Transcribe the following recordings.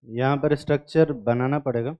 यहाँ पर स्ट्रक्चर बनाना पड़ेगा।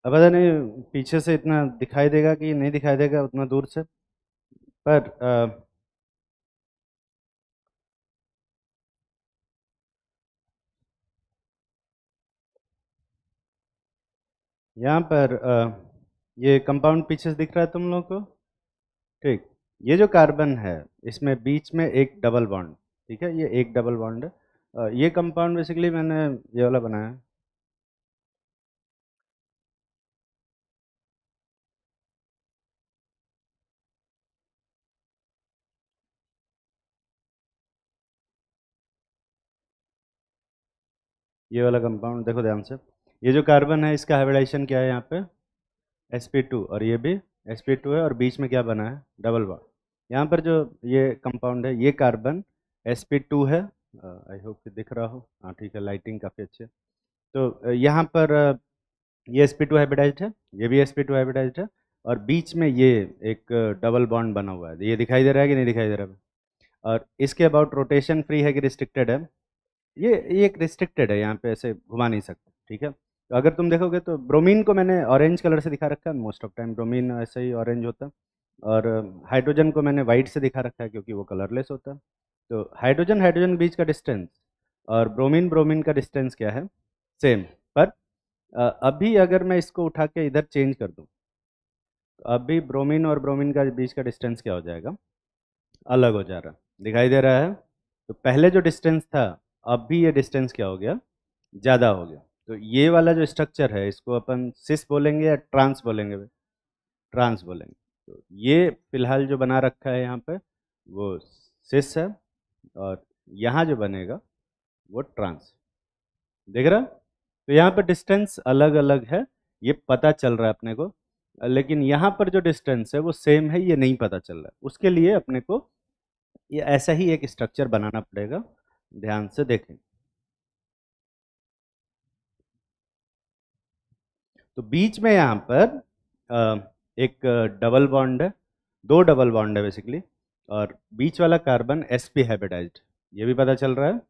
अब पता नहीं पीछे से इतना दिखाई देगा कि नहीं दिखाई देगा उतना दूर से, पर यहाँ पर ये कंपाउंड पीछे से दिख रहा है तुम लोग को। ठीक, ये जो कार्बन है इसमें बीच में एक डबल बॉन्ड, ठीक है, ये एक डबल बॉन्ड है। ये कंपाउंड बेसिकली मैंने ये वाला बनाया है। ये वाला कंपाउंड देखो ध्यान से, ये जो कार्बन है इसका हाइब्रिडाइजेशन क्या है यहाँ पे, sp2, और ये भी sp2 है, और बीच में क्या बना है, डबल बॉन्ड। यहाँ पर जो ये कंपाउंड है ये कार्बन sp2 है। आई होप कि दिख रहा हो, हाँ ठीक है, लाइटिंग काफ़ी अच्छी है। तो यहाँ पर ये sp2 हाइब्रिडाइज्ड है, ये भी sp2 हाइब्रिडाइज्ड है, और बीच में ये एक डबल बॉन्ड बना हुआ है। ये दिखाई दे रहा है कि नहीं दिखाई दे रहा है? और इसके अबाउट रोटेशन फ्री है कि रिस्ट्रिक्टेड है? ये एक रिस्ट्रिक्टेड है, यहाँ पे ऐसे घुमा नहीं सकते, ठीक है। तो अगर तुम देखोगे तो ब्रोमीन को मैंने ऑरेंज कलर से दिखा रखा है, मोस्ट ऑफ टाइम ब्रोमीन ऐसे ही ऑरेंज होता है। और हाइड्रोजन को मैंने वाइट से दिखा रखा है क्योंकि वो कलरलेस होता है। तो हाइड्रोजन हाइड्रोजन के बीच का डिस्टेंस और ब्रोमीन ब्रोमीन का डिस्टेंस क्या है, सेम। पर अभी अगर मैं इसको उठा के इधर चेंज कर दूँ, तो अभी ब्रोमीन और ब्रोमीन का बीच का डिस्टेंस क्या हो जाएगा, अलग हो जा रहा है, दिखाई दे रहा है। तो पहले जो डिस्टेंस था, अभी ये डिस्टेंस क्या हो गया, ज़्यादा हो गया। तो ये वाला जो स्ट्रक्चर है इसको अपन सिस बोलेंगे या ट्रांस बोलेंगे भाई? ट्रांस बोलेंगे। तो ये फिलहाल जो बना रखा है यहाँ पे वो सिस है, और यहाँ जो बनेगा वो ट्रांस, देख रहा? तो यहाँ पर डिस्टेंस अलग अलग है, ये पता चल रहा है अपने को। लेकिन यहाँ पर जो डिस्टेंस है वो सेम है, ये नहीं पता चल रहा है। उसके लिए अपने को ये ऐसा ही एक स्ट्रक्चर बनाना पड़ेगा। ध्यान से देखें, तो बीच में यहाँ पर एक डबल बॉन्ड है, दो डबल बॉन्ड है बेसिकली, और बीच वाला कार्बन sp हाइब्रिडाइज्ड, ये भी पता चल रहा है।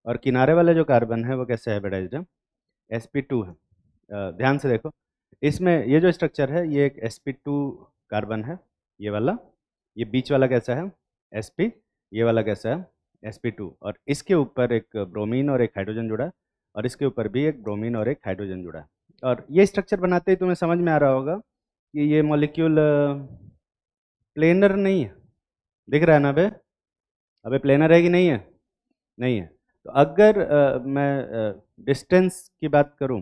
और किनारे वाले जो कार्बन है वो कैसे हाइब्रिडाइज्ड है, sp2 है। ध्यान से देखो, इसमें ये जो स्ट्रक्चर है ये एक sp2 कार्बन है, ये वाला। ये बीच वाला कैसा है, sp, ये वाला कैसा है, sp2, और इसके ऊपर एक ब्रोमीन और एक हाइड्रोजन जुड़ा है, और इसके ऊपर भी एक ब्रोमीन और एक हाइड्रोजन जुड़ा है। और ये स्ट्रक्चर बनाते ही तुम्हें समझ में आ रहा होगा कि ये मॉलिक्यूल प्लेनर नहीं है, दिख रहा है ना बे? अबे प्लेनर है कि नहीं है? नहीं है। तो अगर मैं डिस्टेंस की बात करूं,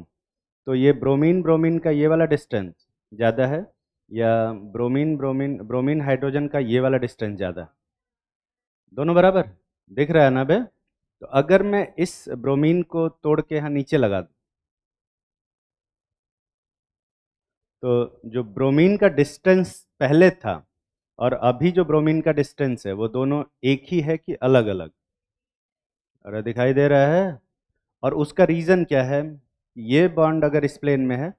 तो ये ब्रोमीन ब्रोमीन का ये वाला डिस्टेंस ज़्यादा है, या ब्रोमीन ब्रोमीन ब्रोमीन हाइड्रोजन का ये वाला डिस्टेंस ज़्यादा? दोनों बराबर, दिख रहा है ना बे? तो अगर मैं इस ब्रोमीन को तोड़ के यहाँ नीचे लगा दूं, तो जो ब्रोमीन का डिस्टेंस पहले था और अभी जो ब्रोमीन का डिस्टेंस है वो दोनों एक ही है कि अलग अलग? अरे दिखाई दे रहा है। और उसका रीज़न क्या है, ये बॉन्ड अगर इस प्लेन में है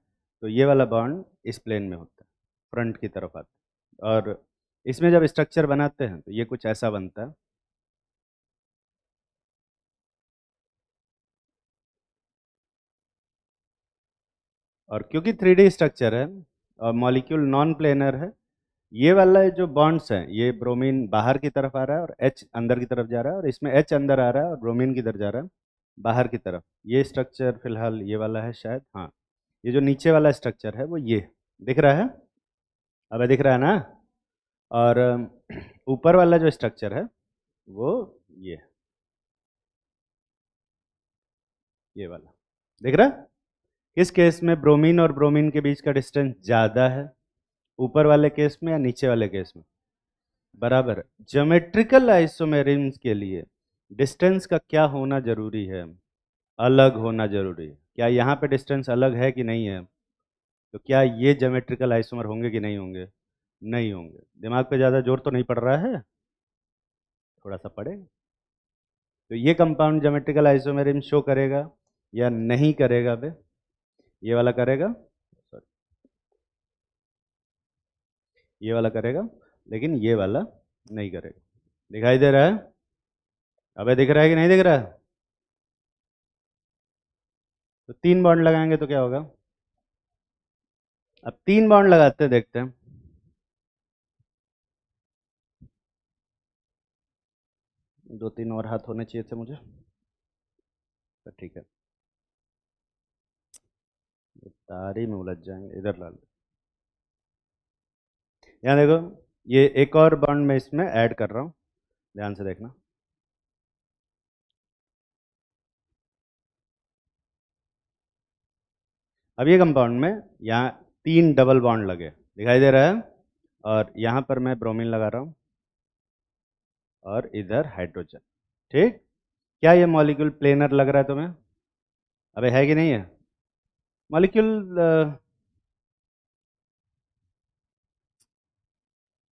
तो ये वाला बॉन्ड इस प्लेन में होता है, फ्रंट की तरफ आता है। और इसमें जब स्ट्रक्चर बनाते हैं तो ये कुछ ऐसा बनता है। और क्योंकि 3D स्ट्रक्चर है और मॉलिक्यूल नॉन प्लेनर है, ये वाला जो बॉन्ड्स हैं, ये ब्रोमीन बाहर की तरफ आ रहा है और H अंदर की तरफ जा रहा है, और इसमें H अंदर आ रहा है और ब्रोमीन किधर जा रहा है, बाहर की तरफ। ये स्ट्रक्चर फिलहाल ये वाला है शायद, हाँ। ये जो नीचे वाला स्ट्रक्चर है वो ये दिख रहा है, अब दिख रहा है ना। और ऊपर वाला जो स्ट्रक्चर है वो ये ये वाला दिख रहा है। किस केस में ब्रोमीन और ब्रोमीन के बीच का डिस्टेंस ज़्यादा है, ऊपर वाले केस में या नीचे वाले केस में? बराबर। ज्योमेट्रिकल आइसोमेरिज्म के लिए डिस्टेंस का क्या होना जरूरी है? अलग होना जरूरी है। क्या यहाँ पे डिस्टेंस अलग है कि नहीं है? तो क्या ये ज्योमेट्रिकल आइसोमर होंगे कि नहीं होंगे? नहीं होंगे। दिमाग पे ज़्यादा जोर तो नहीं पड़ रहा है, थोड़ा सा पड़ेगा। तो ये कंपाउंड ज्योमेट्रिकल आइसोमेरिज्म शो करेगा या नहीं करेगा बे? ये वाला करेगा, सॉरी, ये वाला करेगा, लेकिन ये वाला नहीं करेगा। दिखाई दे रहा है? अबे दिख रहा है कि नहीं दिख रहा है? तो 3 बॉन्ड लगाएंगे तो क्या होगा? अब 3 बॉन्ड लगाते हैं, देखते हैं। दो तीन और हाथ होने चाहिए थे मुझे, तो ठीक है। ये तारी में उलझ जाएंगे, इधर ला लो। यहाँ देखो, ये एक और बॉन्ड मैं इसमें ऐड कर रहा हूँ, ध्यान से देखना। अब ये कंपाउंड में यहाँ 3 डबल बॉन्ड लगे, दिखाई दे रहा है। और यहाँ पर मैं ब्रोमीन लगा रहा हूँ और इधर हाइड्रोजन। ठीक। क्या ये मॉलिक्यूल प्लेनर लग रहा है तुम्हें? अबे है कि नहीं है? मॉलिक्यूल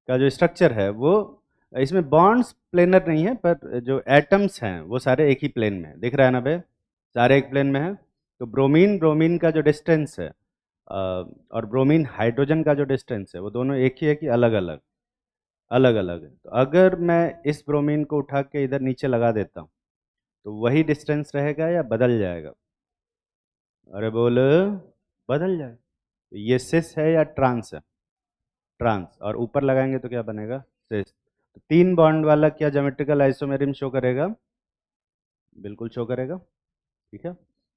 का जो स्ट्रक्चर है वो, इसमें बॉन्ड्स प्लेनर नहीं है, पर जो एटम्स हैं वो सारे एक ही प्लेन में है। दिख रहा है ना बे? सारे एक प्लेन में है। तो ब्रोमीन ब्रोमीन का जो डिस्टेंस है और ब्रोमीन हाइड्रोजन का जो डिस्टेंस है, वो दोनों एक ही है कि अलग अलग? अलग अलग है। तो अगर मैं इस ब्रोमीन को उठा के इधर नीचे लगा देता हूँ, तो वही डिस्टेंस रहेगा या बदल जाएगा? अरे बोल, बदल जाएगा। तो ये सिस है या ट्रांस है? ट्रांस। और ऊपर लगाएंगे तो क्या बनेगा? सिस। तो 3 बॉन्ड वाला क्या ज्योमेट्रिकल आइसोमेरिज्म शो करेगा? बिल्कुल शो करेगा। ठीक है।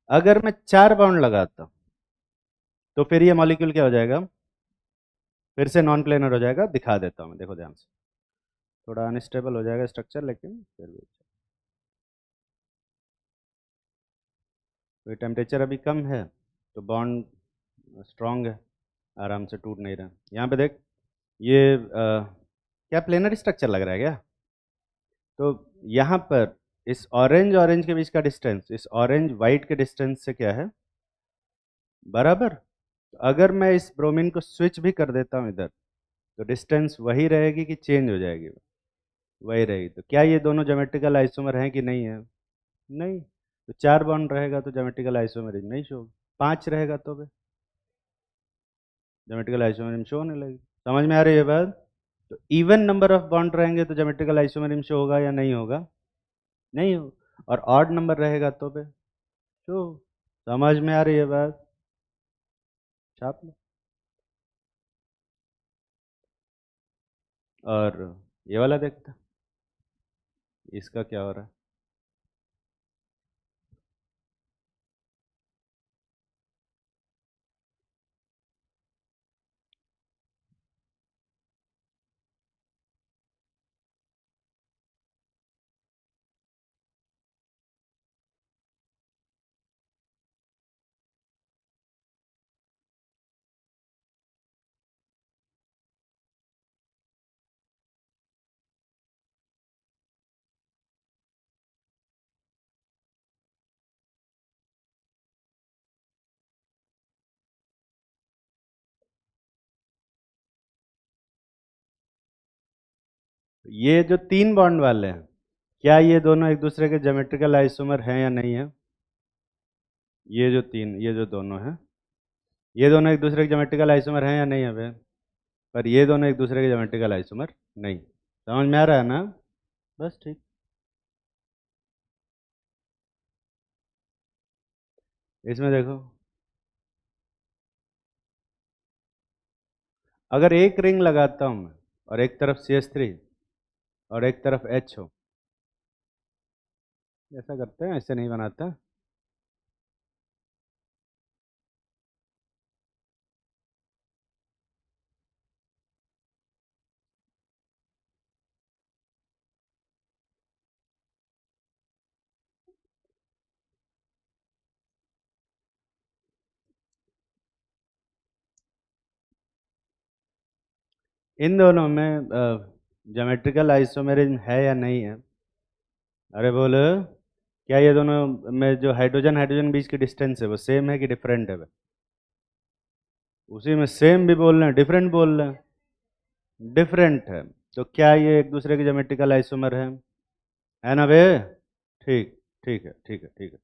अगर मैं 4 बॉन्ड लगाता तो फिर ये मॉलिक्यूल क्या हो जाएगा? फिर से नॉन प्लेनर हो जाएगा। दिखा देता हूँ मैं, देखो ध्यान से। थोड़ा अनस्टेबल हो जाएगा स्ट्रक्चर, लेकिन फिर भी। तो ये टेम्परेचर अभी कम है तो बॉन्ड स्ट्रांग है, आराम से टूट नहीं रहा। यहाँ पे देख, ये क्या प्लेनर स्ट्रक्चर लग रहा है क्या? तो यहाँ पर इस ऑरेंज ऑरेंज के बीच का डिस्टेंस इस ऑरेंज वाइट के डिस्टेंस से क्या है? बराबर। तो अगर मैं इस ब्रोमीन को स्विच भी कर देता हूँ इधर, तो डिस्टेंस वही रहेगी कि चेंज हो जाएगी? वही रहेगी। तो क्या ये दोनों ज्योमेट्रिकल आइसोमर हैं कि नहीं है? नहीं। तो 4 बॉन्ड रहेगा तो ज्योमेट्रिकल आइसोमरिज्म नहीं शो होगा। 5 रहेगा तो भी ज्योमेट्रिकल आइसोमरिज्म शो होने लगेगी। समझ में आ रही है बात? तो इवन नंबर ऑफ बॉन्ड रहेंगे तो ज्योमेट्रिकल आइसोमरिज्म शो होगा या नहीं होगा? नहीं हो। और ऑड नंबर रहेगा तो भी शो। समझ में आ रही है बात? छाप लो। और ये वाला देखते हैं, इसका क्या हो रहा है। तो ये जो 3 बॉन्ड वाले हैं, क्या ये दोनों एक दूसरे के ज्योमेट्रिकल आइसोमर हैं या नहीं है? ये जो दोनों हैं, ये दोनों एक दूसरे के ज्योमेट्रिकल आइसोमर हैं या नहीं है बे? पर ये दोनों एक दूसरे के ज्योमेट्रिकल आइसोमर नहीं। समझ में आ रहा है ना? बस ठीक। इसमें देखो, अगर एक रिंग लगाता हूँ मैं और एक तरफ CH3 और एक तरफ H हो, ऐसा करते हैं, ऐसे नहीं बनाता। इन दोनों में ज्योमेट्रिकल आइसोमेरिज्म है या नहीं है? अरे बोलो, क्या ये दोनों में जो हाइड्रोजन हाइड्रोजन बीच की डिस्टेंस है वो सेम है कि डिफरेंट है? उसी में सेम भी बोल रहे हैं, डिफरेंट बोल रहे हैं। डिफरेंट है, तो क्या ये एक दूसरे के ज्योमेट्रिकल आइसोमर है ना बे? ठीक, ठीक है, ठीक है, ठीक है।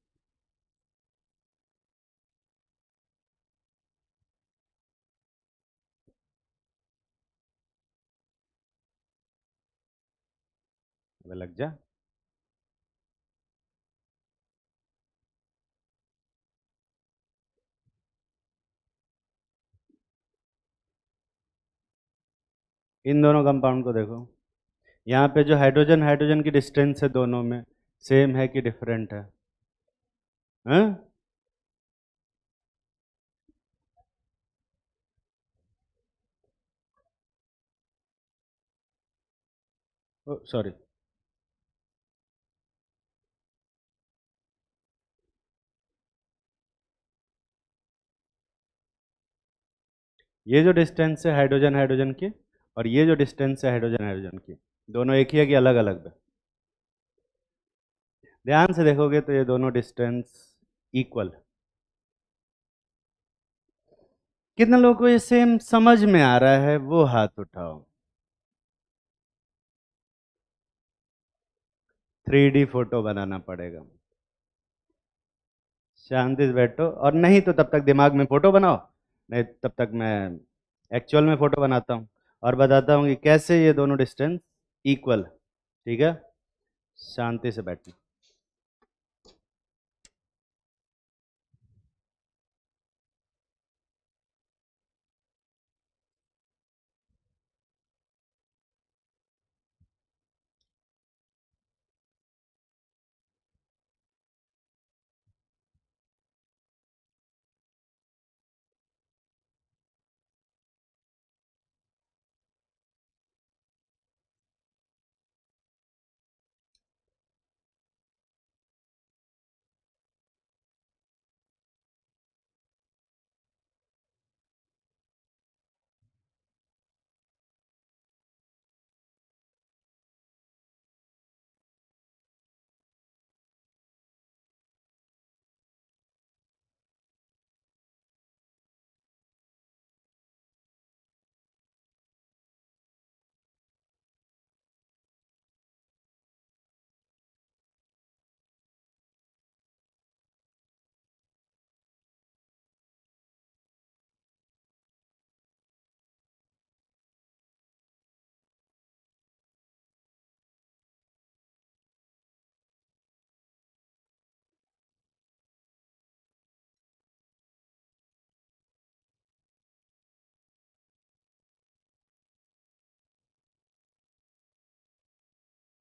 अबे लग जा। इन दोनों कंपाउंड को देखो, यहाँ पे जो हाइड्रोजन हाइड्रोजन की डिस्टेंस है दोनों में, सेम है कि डिफरेंट है? हैं? सॉरी, ये जो डिस्टेंस है हाइड्रोजन हाइड्रोजन की और ये जो डिस्टेंस है हाइड्रोजन हाइड्रोजन की, दोनों एक ही है कि अलग अलग है? ध्यान से देखोगे तो ये दोनों डिस्टेंस इक्वल। कितने लोगों को ये सेम समझ में आ रहा है, वो हाथ उठाओ। 3D फोटो बनाना पड़ेगा। शांति से बैठो, और नहीं तो तब तक दिमाग में फोटो बनाओ, नहीं तब तक मैं एक्चुअल में फोटो बनाता हूँ और बताता हूँ कि कैसे ये दोनों डिस्टेंस इक्वल। ठीक है, शांति से बैठना।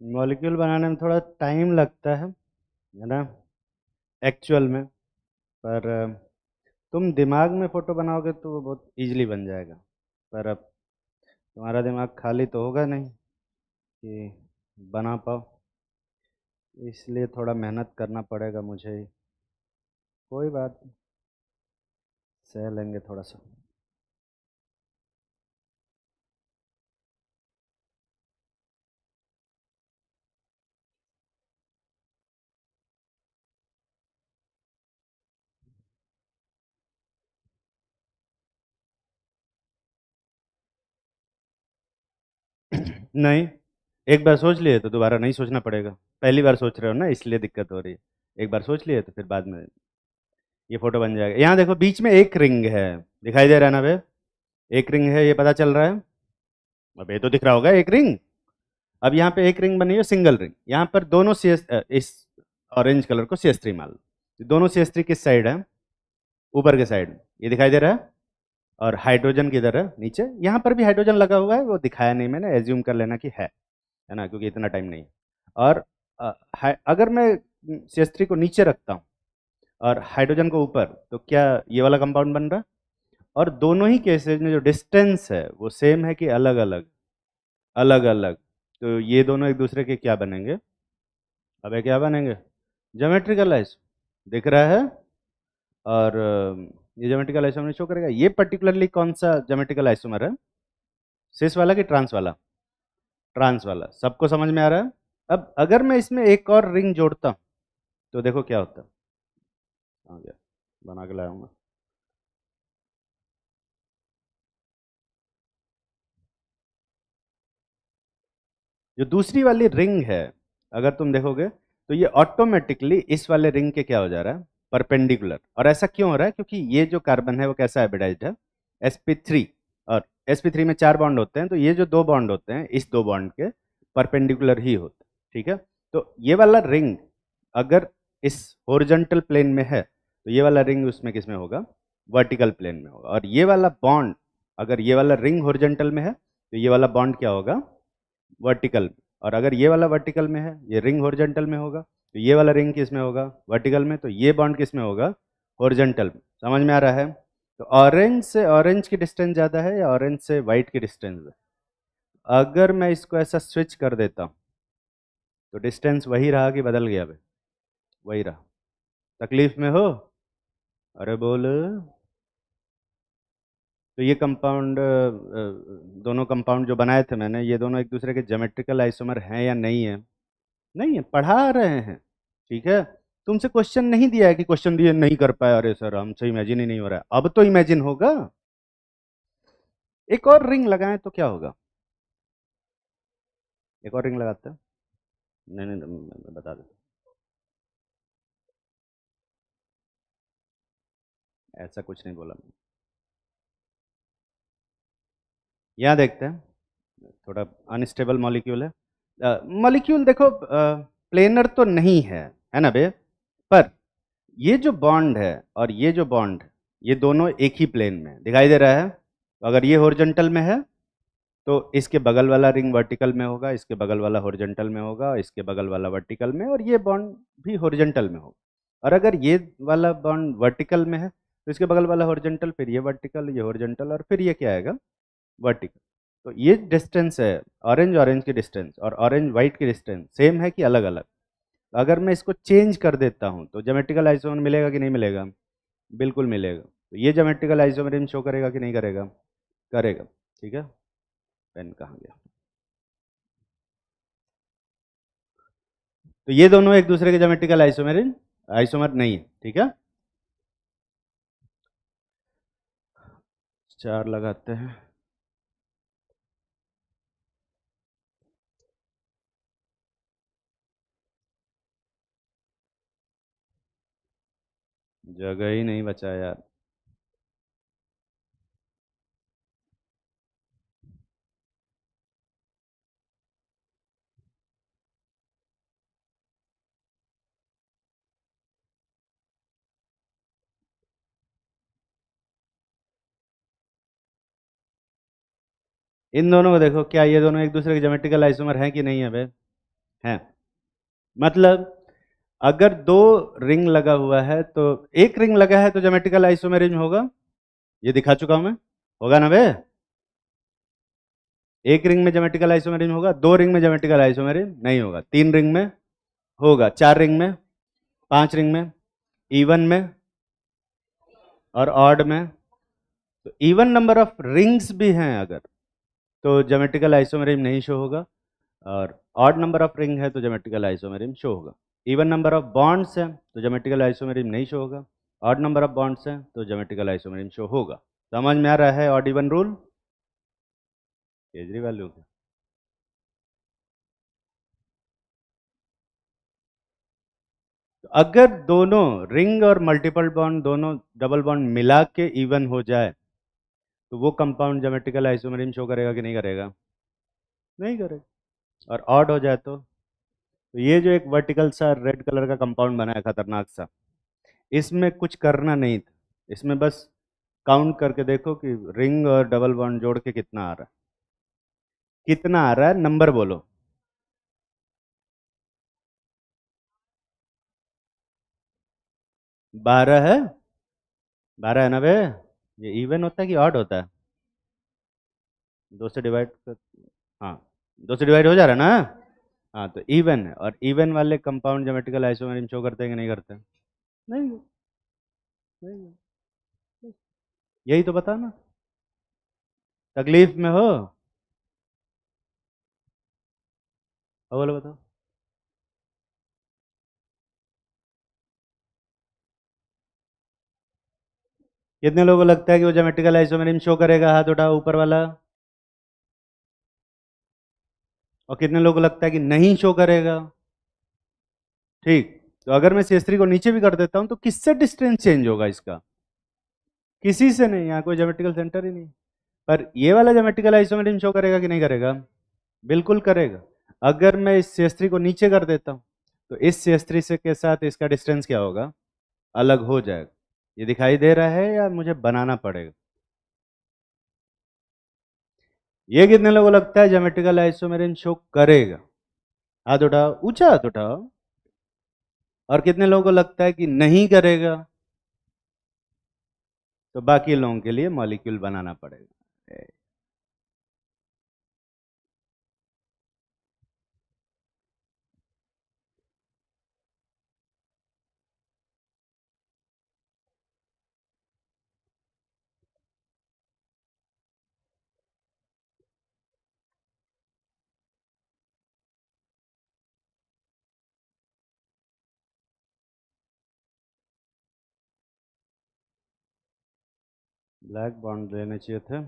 मॉलिक्यूल बनाने में थोड़ा टाइम लगता है ना, एक्चुअल में। पर तुम दिमाग में फोटो बनाओगे तो वो बहुत इजीली बन जाएगा। पर अब तुम्हारा दिमाग खाली तो होगा नहीं कि बना पाओ, इसलिए थोड़ा मेहनत करना पड़ेगा मुझे ही। कोई बात नहीं, सह लेंगे थोड़ा सा। नहीं, एक बार सोच लिए तो दोबारा नहीं सोचना पड़ेगा। पहली बार सोच रहे हो ना, इसलिए दिक्कत हो रही है। एक बार सोच लिए तो फिर बाद में ये फोटो बन जाएगा। यहाँ देखो, बीच में एक रिंग है, दिखाई दे रहा है ना बे? एक रिंग है, ये पता चल रहा है? अब ये तो दिख रहा होगा एक रिंग। अब यहाँ पे एक रिंग बनी है, सिंगल रिंग। यहाँ पर दोनों इस ऑरेंज कलर को CH3 मान लो। दोनों CH3 किस साइड है? ऊपर के साइड में, ये दिखाई दे रहा है। और हाइड्रोजन किधर है? नीचे। यहाँ पर भी हाइड्रोजन लगा हुआ है, वो दिखाया नहीं मैंने, एज्यूम कर लेना कि है ना, क्योंकि इतना टाइम नहीं है। और अगर मैं CH3 को नीचे रखता हूँ और हाइड्रोजन को ऊपर, तो क्या ये वाला कंपाउंड बन रहा है? और दोनों ही केसेज में जो डिस्टेंस है वो सेम है कि अलग अलग? अलग अलग। तो ये दोनों एक दूसरे के क्या बनेंगे? अबे क्या बनेंगे? ज्योमेट्रिकल आइसो दिख रहा है। और ये ज्योमेट्रिकल आइसोमर शो करेगा। ये पर्टिकुलरली कौन सा ज्योमेट्रिकल आइसोमर है? सिस वाला कि ट्रांस वाला? ट्रांस वाला। सबको समझ में आ रहा है? अब अगर मैं इसमें एक और रिंग जोड़ता हूं तो देखो क्या होता है। आ गया, बना के लाया हूं मैं। जो दूसरी वाली रिंग है, अगर तुम देखोगे तो ये ऑटोमेटिकली इस वाले रिंग के क्या हो जा रहा है? परपेंडिकुलर। और ऐसा क्यों हो रहा है? क्योंकि ये जो कार्बन है वो कैसा हाइब्रिडाइज्ड है? sp3। और sp3 में 4 बॉन्ड होते हैं, तो ये जो 2 बॉन्ड होते हैं इस 2 बॉन्ड के परपेंडिकुलर ही होते हैं। ठीक है। तो ये वाला रिंग अगर इस हॉरिजॉन्टल प्लेन में है, तो ये वाला रिंग उसमें किस में होगा? वर्टिकल प्लेन में होगा। और ये वाला बॉन्ड, अगर ये वाला रिंग हॉरिजॉन्टल में है तो ये वाला बॉन्ड क्या होगा? वर्टिकल। और अगर ये वाला वर्टिकल में है, ये रिंग हॉरिजॉन्टल में होगा, तो ये वाला रिंग किस में होगा? वर्टिकल में। तो ये बॉन्ड किस में होगा? हॉरिजॉन्टल में। समझ में आ रहा है? तो ऑरेंज से ऑरेंज की डिस्टेंस ज़्यादा है या ऑरेंज से वाइट की डिस्टेंस है? अगर मैं इसको ऐसा स्विच कर देता हूँ तो डिस्टेंस वही रहा कि बदल गया? भाई वही रहा। तकलीफ में हो? अरे बोल। तो ये कंपाउंड, दोनों कंपाउंड जो बनाए थे मैंने, ये दोनों एक दूसरे के ज्योमेट्रिकल आइसोमर हैं या नहीं है? नहीं है, पढ़ा रहे हैं। ठीक है। तुमसे क्वेश्चन नहीं दिया है कि क्वेश्चन दिए नहीं कर पाए, अरे सर हमसे इमेजिन ही नहीं हो रहा है। अब तो इमेजिन होगा। एक और रिंग लगाएं तो क्या होगा? एक और रिंग लगाते हैं। नहीं नहीं, मैं बता देता हूं। ऐसा कुछ नहीं बोला मैं। यहाँ देखते हैं। थोड़ा अनस्टेबल मॉलिक्यूल है। मॉलिक्यूल देखो, प्लेनर तो नहीं है ना बे? पर ये जो बॉन्ड है और ये जो बॉन्ड, ये दोनों एक ही प्लेन में दिखाई दे रहा है। तो अगर ये हॉरिजॉन्टल में है तो इसके बगल वाला रिंग वर्टिकल में होगा, इसके बगल वाला हॉरिजॉन्टल में होगा, इसके बगल वाला वर्टिकल में, और ये बॉन्ड भी हॉरिजॉन्टल में होगा। और अगर ये वाला बॉन्ड वर्टिकल में है तो इसके बगल वाला हॉरिजॉन्टल, फिर ये वर्टिकल, ये हॉरिजॉन्टल, और फिर ये क्या आएगा? वर्टिकल। तो ये डिस्टेंस है, ऑरेंज ऑरेंज की डिस्टेंस और ऑरेंज वाइट की डिस्टेंस सेम है कि अलग अलग? अगर मैं इसको चेंज कर देता हूँ तो ज्योमेट्रिकल आइसोमर मिलेगा कि नहीं मिलेगा? बिल्कुल मिलेगा। तो ये ज्योमेट्रिकल आइसोमरिज्म शो करेगा कि नहीं करेगा? करेगा। ठीक है। पेन कहाँ गया? तो ये दोनों एक दूसरे के ज्योमेट्रिकल आइसोमरिज्म आइसोमर नहीं है। ठीक है। 4 लगाते हैं। जगह ही नहीं बचा यार। इन दोनों को देखो, क्या ये दोनों एक दूसरे के ज्योमेट्रिकल आइसोमर हैं कि नहीं है बे? हैं। मतलब अगर 2 रिंग लगा हुआ है तो एक रिंग लगा है तो ज्योमेट्रिकल आइसोमरिज्म होगा। ये दिखा चुका हूं मैं। होगा ना बे? एक रिंग में ज्योमेट्रिकल आइसोमरिज्म होगा, 2 रिंग में ज्योमेट्रिकल आइसोमरिज्म नहीं होगा, 3 रिंग में होगा, 4 रिंग में, 5 रिंग में, इवन में और ऑड में। तो इवन नंबर ऑफ रिंग्स भी हैं अगर, तो ज्योमेट्रिकल आइसोमरिज्म नहीं शो होगा। और ऑड नंबर ऑफ रिंग है तो ज्योमेट्रिकल आइसोमरिज्म शो होगा। इवन नंबर ऑफ बॉन्ड्स हैं तो ज्योमेट्रिकल आइसोमरिज्म नहीं शो होगा। ऑड नंबर ऑफ बॉन्ड्स हैं तो ज्योमेट्रिकल आइसोमरिज्म शो होगा। समझ में आ रहा है ऑड इवन रूल? केजरीवाल लोग। तो अगर दोनों रिंग और मल्टीपल बॉन्ड दोनों डबल बॉन्ड मिला के इवन हो जाए तो वो कंपाउंड ज्योमेट्रिकल आइसोमरिज्म शो करेगा कि नहीं करेगा? नहीं करेगा। और ऑड हो जाए तो ये जो एक वर्टिकल सा रेड कलर का कंपाउंड बना है खतरनाक सा, इसमें कुछ करना नहीं था। इसमें बस काउंट करके देखो कि रिंग और डबल बॉन्ड जोड़ के कितना आ रहा है, कितना आ रहा है, नंबर बोलो। 12 है, 12 है ना बे? ये इवन होता है कि ऑड होता है? दो से डिवाइड कर, हाँ, दो से डिवाइड हो जा रहा है ना? हाँ, तो इवन है, और इवन वाले कंपाउंड ज्योमेट्रिकल आइसोमेरिज्म शो करते हैं कि नहीं करते? नहीं, नहीं। यही तो बता ना, तकलीफ में हो? अब बोलो, बताओ। कितने लोगों को लगता है कि वो ज्योमेट्रिकल आइसोमेरिज्म शो करेगा? हाथ उठाओ ऊपर वाला। और कितने लोगों को लगता है कि नहीं शो करेगा? ठीक, तो अगर मैं CS3 को नीचे भी कर देता हूं तो किससे डिस्टेंस चेंज होगा इसका? किसी से नहीं, यहाँ कोई ज्योमेट्रिकल सेंटर ही नहीं। पर ये वाला ज्योमेट्रिकल आइसोमेरिज्म शो करेगा कि नहीं करेगा? बिल्कुल करेगा। अगर मैं इस CS3 को नीचे कर देता हूँ तो इस CS3 से के साथ इसका डिस्टेंस क्या होगा? अलग हो जाएगा। ये दिखाई दे रहा है या मुझे बनाना पड़ेगा? ये कितने लोगों को लगता है ज्योमेट्रिकल आइसोमेरिज्म शो करेगा? हाथ उठाओ, ऊंचा हाथ उठाओ। और कितने लोगों को लगता है कि नहीं करेगा? तो बाकी लोगों के लिए मॉलिक्यूल बनाना पड़ेगा। ब्लैक बॉन्ड लेने चाहिए थे।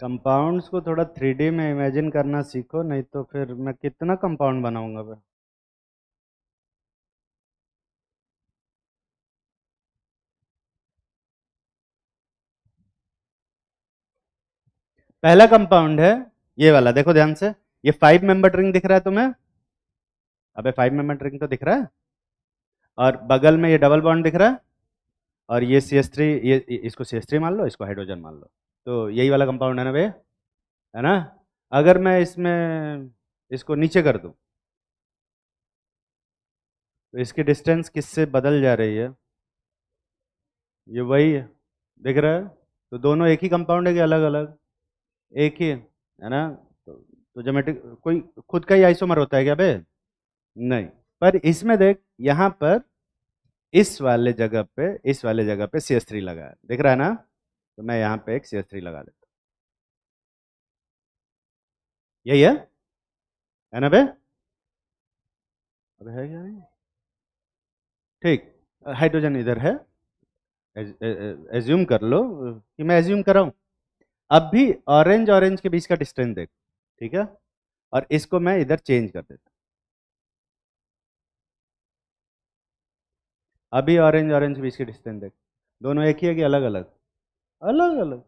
कंपाउंड्स को थोड़ा 3D में इमेजिन करना सीखो, नहीं तो फिर मैं कितना कंपाउंड बनाऊंगा मैं? पहला कंपाउंड है ये वाला, देखो ध्यान से। ये 5 मेंबर रिंग दिख रहा है तुम्हें? अबे 5 मेंबर रिंग तो दिख रहा है। और बगल में ये डबल बॉन्ड दिख रहा है। और ये CS3, इसको CS3 मान लो, इसको हाइड्रोजन मान लो। तो यही वाला कंपाउंड है ना बे, है ना? अगर मैं इसमें इसको नीचे कर दूं तो इसकी डिस्टेंस किससे बदल जा रही है? ये वही है, दिख रहा है? तो दोनों एक ही कंपाउंड है कि अलग अलग? एक ही है ना? तो ज्योमेट्रिक कोई खुद का ही आइसोमर होता है क्या बे? नहीं। पर इसमें देख, यहाँ पर इस वाले जगह पे CS3 लगा है, दिख रहा है ना? तो मैं यहाँ पे एक CS3 लगा देता हूँ। यही है ना बे? अबे है क्या नहीं? ठीक, हाइड्रोजन इधर है। एज्यूम कर लो कि मैं एज्यूम कर रहा हूँ। अब भी ऑरेंज ऑरेंज के बीच का डिस्टेंस देख, ठीक है? और इसको मैं इधर चेंज कर देता हूँ। अभी ऑरेंज ऑरेंज के बीच के डिस्टेंस देख, दोनों एक ही है कि अलग अलग? अलग अलग।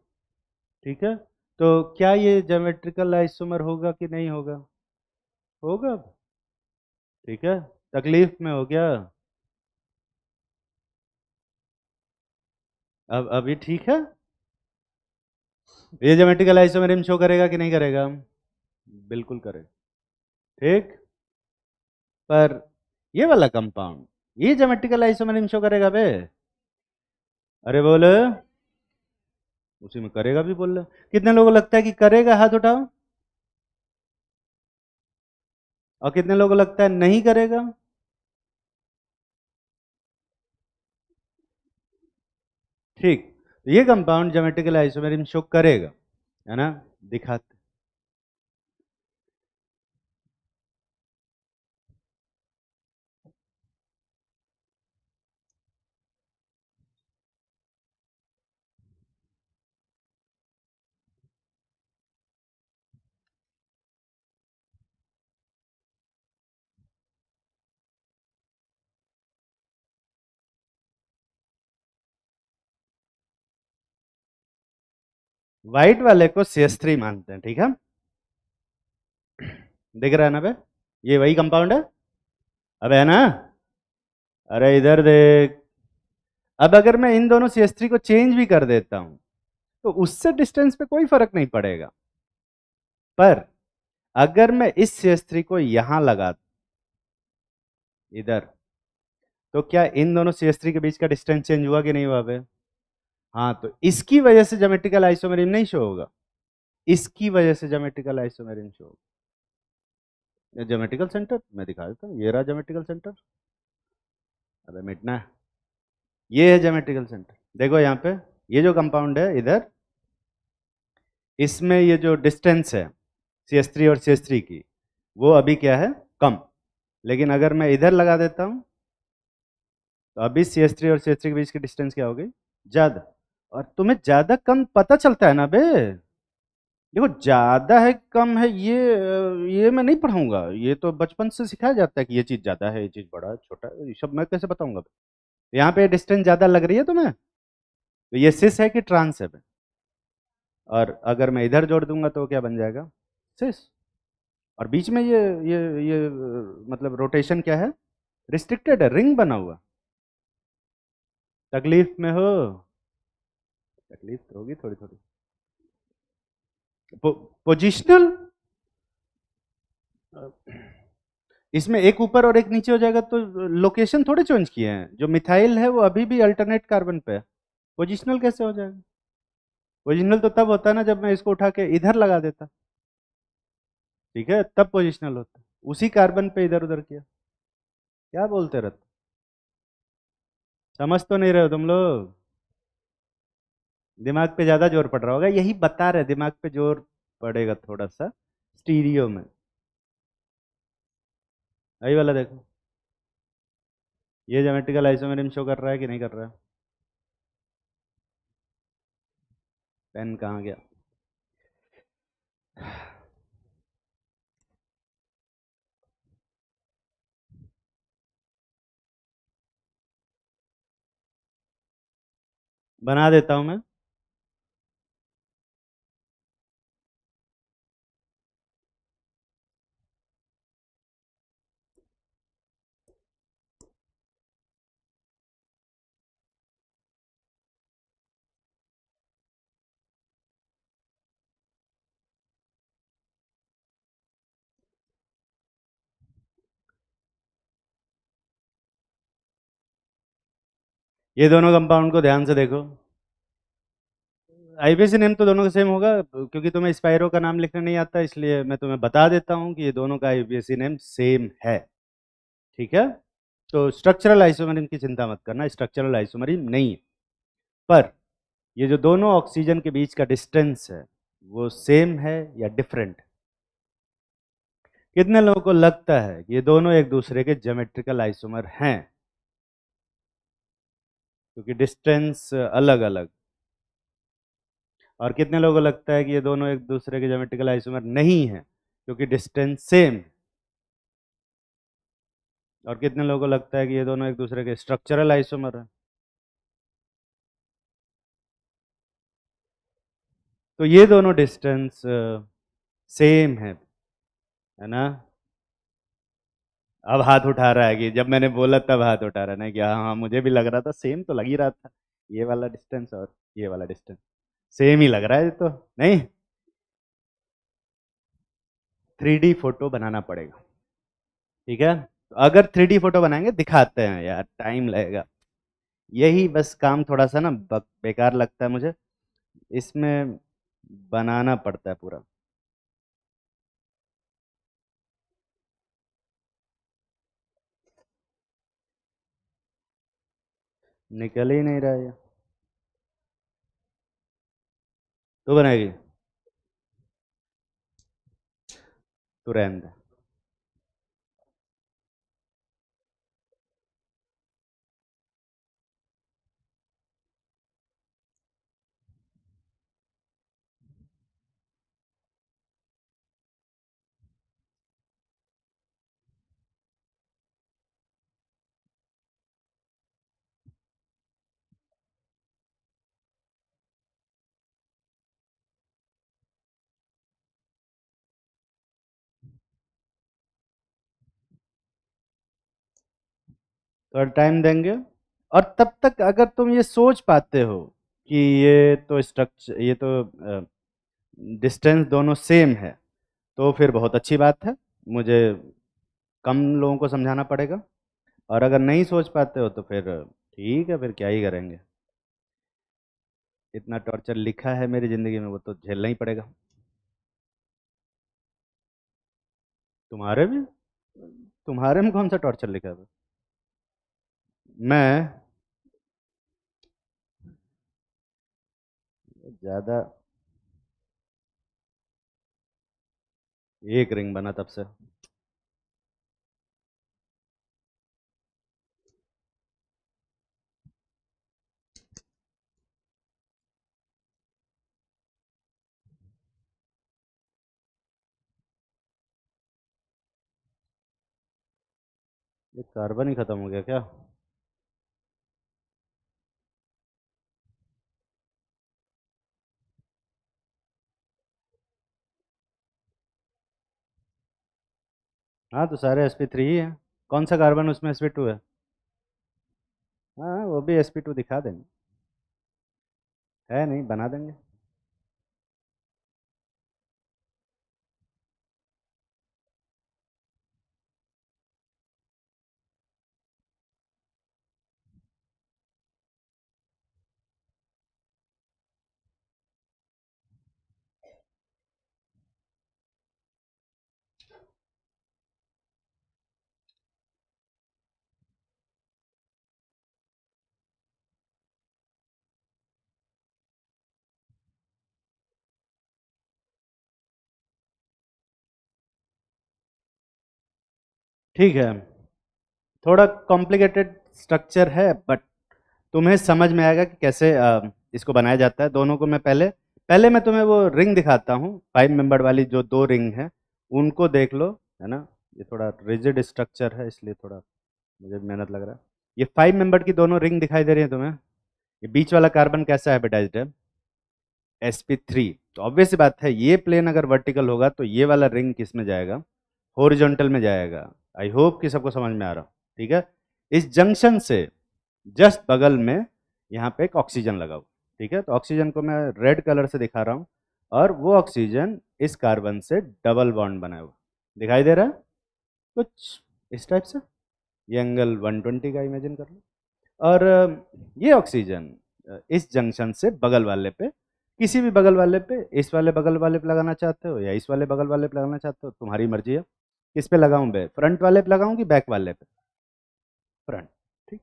ठीक है, तो क्या ये ज्योमेट्रिकल आइसोमर होगा कि नहीं होगा? होगा। ठीक है, तकलीफ में हो गया? अब अभी ठीक है? ये ज्योमेट्रिकल आइसोमेरिज्म शो करेगा कि नहीं करेगा? बिल्कुल करेगा। ठीक, पर ये वाला कंपाउंड, ये ज्योमेट्रिकल आइसोमेरिज्म शो करेगा बे? अरे बोल, उसी में करेगा भी बोल रहे। कितने लोगों को लगता है कि करेगा? हाथ उठाओ। और कितने लोगों को लगता है नहीं करेगा? ठीक, तो ये कंपाउंड ज्योमेट्रिकल आइसोमेरिज्म शो करेगा, है ना? दिखाते। व्हाइट वाले को CH3 मानते हैं, ठीक है। दिख रहा है ना बे, ये वही कंपाउंड है, अब है ना। अरे इधर देख, अब अगर मैं इन दोनों CH3 को चेंज भी कर देता हूं तो उससे डिस्टेंस पे कोई फर्क नहीं पड़ेगा। पर अगर मैं इस CH3 को यहां लगा इधर, तो क्या इन दोनों CH3 के बीच का डिस्टेंस चेंज हुआ कि नहीं हुआ बे? हाँ, तो इसकी वजह से ज्योमेट्रिकल आइसोमेरिज्म नहीं शो होगा, इसकी वजह से ज्योमेट्रिकल आइसोमेरिज्म शो होगा। ये ज्योमेट्रिकल सेंटर मैं दिखा देता हूँ, ये रहा ज्योमेट्रिकल सेंटर। अबे मिटना है, ये है ज्योमेट्रिकल सेंटर। देखो यहाँ पे, ये जो कंपाउंड है इधर, इसमें ये जो डिस्टेंस है CH3 और CH3 की, वो अभी क्या है, कम। लेकिन अगर मैं इधर लगा देता हूँ तो अभी CH3 और CH3 के बीच की डिस्टेंस क्या हो गई, ज्यादा। और तुम्हें ज्यादा कम पता चलता है ना बे। देखो ज्यादा है कम है, ये मैं नहीं पढ़ाऊंगा, ये तो बचपन से सिखाया जाता है कि ये चीज ज्यादा है, ये चीज बड़ा है, छोटा है, ये सब मैं कैसे बताऊंगा। यहाँ पे डिस्टेंस ज्यादा लग रही है तुम्हें, तो ये सिस है कि ट्रांस है बे? और अगर मैं इधर जोड़ दूंगा तो क्या बन जाएगा, सिस। और बीच में ये मतलब रोटेशन क्या है, रिस्ट्रिक्टेड है, रिंग बना हुआ। तकलीफ में हो, तकलीफ तो होगी थोड़ी थोड़ी। पोजिशनल, इसमें एक ऊपर और एक नीचे हो जाएगा तो लोकेशन थोड़े चेंज किए हैं, जो मिथाइल है वो अभी भी अल्टरनेट कार्बन पे है। पोजिशनल कैसे हो जाएगा? पोजिशनल तो तब होता है ना जब मैं इसको उठा के इधर लगा देता, ठीक है, तब पोजिशनल होता। उसी कार्बन पे इधर उधर किया, क्या बोलते रहते, समझ तो नहीं रहे हो तुम लोग। दिमाग पे ज्यादा जोर पड़ रहा होगा, यही बता रहे, दिमाग पे जोर पड़ेगा थोड़ा सा स्टीरियो में। यही वाला देखो, ये ज्योमेट्रिकल आइसोमेरिज्म शो कर रहा है कि नहीं कर रहा है? पेन कहाँ गया? बना देता हूं मैं। ये दोनों कंपाउंड को ध्यान से देखो, आईपीसी नेम तो दोनों का सेम होगा, क्योंकि तुम्हें स्पाइरो का नाम लिखना नहीं आता, इसलिए मैं तुम्हें बता देता हूँ कि ये दोनों का आईपीसी नेम सेम है, ठीक है। तो स्ट्रक्चरल आइसोमरिज्म की चिंता मत करना, स्ट्रक्चरल आइसोमरिज्म नहीं है। पर ये जो दोनों ऑक्सीजन के बीच का डिस्टेंस है वो सेम है या डिफरेंट? कितने लोगों को लगता है कि ये दोनों एक दूसरे के ज्योमेट्रिकल आइसोमर हैं? क्योंकि डिस्टेंस अलग अलग। और कितने लोगों को लगता है कि ये दोनों एक दूसरे के ज्योमेट्रिकल आइसोमर नहीं है क्योंकि डिस्टेंस सेम? और कितने लोगों को लगता है कि ये दोनों एक दूसरे के स्ट्रक्चरल आइसोमर है? तो ये दोनों डिस्टेंस सेम है ना? अब हाथ उठा रहा है कि जब मैंने बोला तब हाथ उठा रहा है ना कि हाँ हाँ मुझे भी लग रहा था, सेम तो लग ही रहा था, ये वाला डिस्टेंस और ये वाला डिस्टेंस सेम ही लग रहा है तो। नहीं, 3D फोटो बनाना पड़ेगा, ठीक है। तो अगर 3D फोटो बनाएंगे, दिखाते हैं यार, टाइम लगेगा, यही बस काम थोड़ा सा ना बेकार लगता है मुझे, इसमें बनाना पड़ता है पूरा। निकल ही नहीं रहा है ये। तो बनाएगी, तो रहने दे। थोड़ा टाइम देंगे, और तब तक अगर तुम ये सोच पाते हो कि ये तो स्ट्रक्चर, ये तो डिस्टेंस दोनों सेम है, तो फिर बहुत अच्छी बात है, मुझे कम लोगों को समझाना पड़ेगा। और अगर नहीं सोच पाते हो तो फिर ठीक है, फिर क्या ही करेंगे। इतना टॉर्चर लिखा है मेरी ज़िंदगी में, वो तो झेलना ही पड़ेगा। तुम्हारे भी, तुम्हारे में कौन सा टॉर्चर लिखा है? मैं ज़्यादा, एक रिंग बना तब से। ये कार्बन ही खत्म हो गया क्या? हाँ, तो सारे sp3 ही हैं। कौन सा कार्बन उसमें sp2 है? हाँ, वो भी sp2 दिखा देंगे। है नहीं, बना देंगे। ठीक है, थोड़ा कॉम्प्लिकेटेड स्ट्रक्चर है, बट तुम्हें समझ में आएगा कि कैसे इसको बनाया जाता है। दोनों को मैं पहले पहले मैं तुम्हें वो रिंग दिखाता हूँ, 5 मेंबर वाली जो दो रिंग हैं, उनको देख लो, है ना। ये थोड़ा रिजिड स्ट्रक्चर है, इसलिए थोड़ा मुझे मेहनत लग रहा है। ये 5 मेंबर की दोनों रिंग दिखाई दे रही है तुम्हें? ये बीच वाला कार्बन कैसा हाइब्रिडाइज्ड है? sp3। तो ऑब्वियस सी बात है, ये प्लेन अगर वर्टिकल होगा तो ये वाला रिंग किस में जाएगा? हॉरिजॉन्टल में जाएगा। आई होप कि सबको समझ में आ रहा हो, ठीक है। इस जंक्शन से जस्ट बगल में यहाँ पे एक ऑक्सीजन लगा हुआ, ठीक है। तो ऑक्सीजन को मैं रेड कलर से दिखा रहा हूँ, और वो ऑक्सीजन इस कार्बन से डबल बॉन्ड बनाया हुआ दिखाई दे रहा है, कुछ इस टाइप से। ये एंगल 120 का इमेजिन कर लो। और ये ऑक्सीजन इस जंक्शन से बगल वाले पे, किसी भी बगल वाले पे, इस वाले बगल वाले पे लगाना चाहते हो या इस वाले बगल वाले पे लगाना चाहते हो, तुम्हारी मर्जी है। किस पे लगाऊं बे? फ्रंट वाले पे लगाऊं कि बैक वाले पे? फ्रंट। ठीक,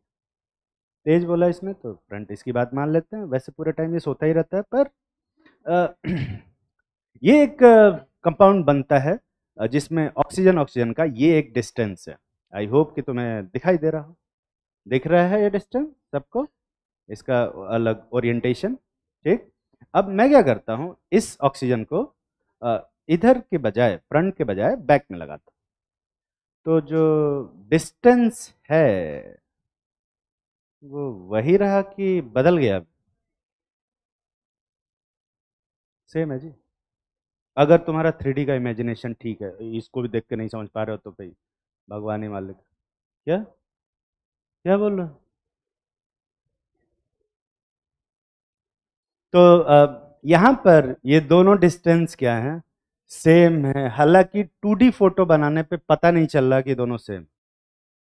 तेज बोला इसने तो फ्रंट, इसकी बात मान लेते हैं। वैसे पूरे टाइम ये सोता ही रहता है, पर अ, ये एक कंपाउंड बनता है जिसमें ऑक्सीजन ऑक्सीजन का ये एक डिस्टेंस है। आई होप कि तुम्हें दिखाई दे रहा हो। दिख रहा है ये डिस्टेंस सबको, इसका अलग ओरिएंटेशन। ठीक, अब मैं क्या करता हूँ, इस ऑक्सीजन को अ, इधर के बजाय, फ्रंट के बजाय बैक में लगाता हूँ। तो जो डिस्टेंस है वो वही रहा कि बदल गया? सेम है जी। अगर तुम्हारा 3D का इमेजिनेशन ठीक है, इसको भी देख के नहीं समझ पा रहे हो तो भाई भगवान ही मालिक। क्या क्या बोल रहे हो? तो यहाँ पर ये दोनों डिस्टेंस क्या है? सेम है। हालांकि 2D फोटो बनाने पे पता नहीं चल रहा कि दोनों सेम,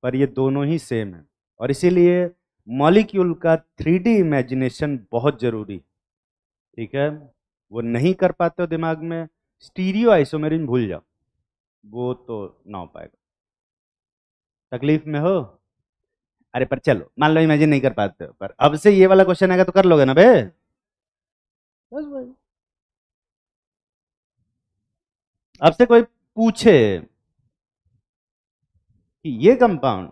पर ये दोनों ही सेम है। और इसीलिए मॉलिक्यूल का 3D इमेजिनेशन बहुत जरूरी, ठीक है। वो नहीं कर पाते हो दिमाग में, स्टीरियो आइसोमेरिन भूल जाओ, वो तो ना हो पाएगा। तकलीफ में हो? अरे पर चलो, मान लो इमेजिन नहीं कर पाते हो, पर अब से ये वाला क्वेश्चन आएगा तो कर लोगे ना बे? बस भाई, अब से कोई पूछे कि ये कंपाउंड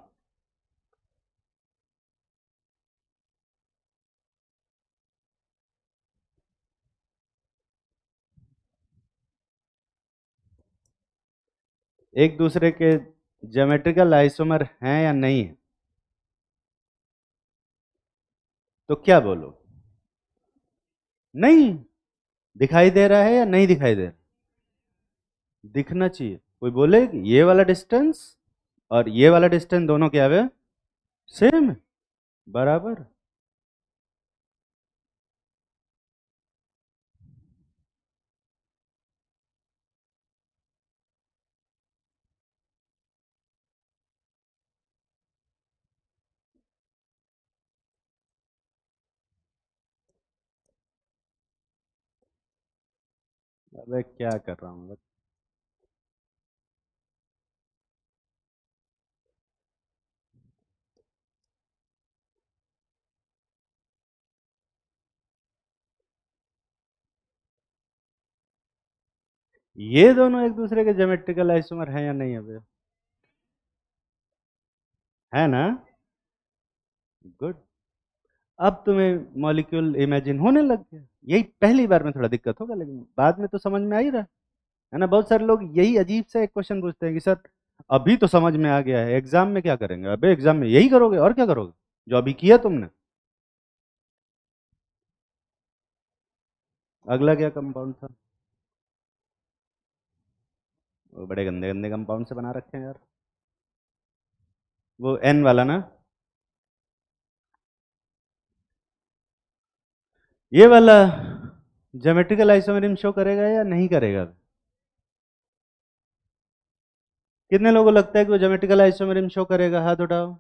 एक दूसरे के ज्योमेट्रिकल आइसोमर हैं या नहीं है, तो क्या बोलो? नहीं दिखाई दे रहा है या नहीं दिखाई दे रहा? दिखना चाहिए। कोई बोले कि ये वाला डिस्टेंस और ये वाला डिस्टेंस दोनों क्या है? सेम है, बराबर। अबे क्या कर रहा हूँ? ये दोनों एक दूसरे के ज्योमेट्रिकल आइसोमर हैं या नहीं अबे? है ना? गुड। अब तुम्हें मॉलिक्यूल इमेजिन होने लग गया। यही पहली बार में थोड़ा दिक्कत होगा, लेकिन बाद में तो समझ में आ ही रहा है ना। बहुत सारे लोग यही अजीब सा एक क्वेश्चन पूछते हैं कि सर अभी तो समझ में आ गया है, एग्जाम में क्या करेंगे? अबे एग्जाम में यही करोगे और क्या करोगे जो अभी किया तुमने। अगला क्या कंपाउंड था? वो बड़े गंदे गंदे कंपाउंड से बना रखे हैं यार। वो एन वाला ना? ये वाला ज्योमेट्रिकल आइसोमेरिज्म शो करेगा या नहीं करेगा? कितने लोगों को लगता है कि वो ज्योमेट्रिकल आइसोमेरिज्म शो करेगा? हाथ उठाओ।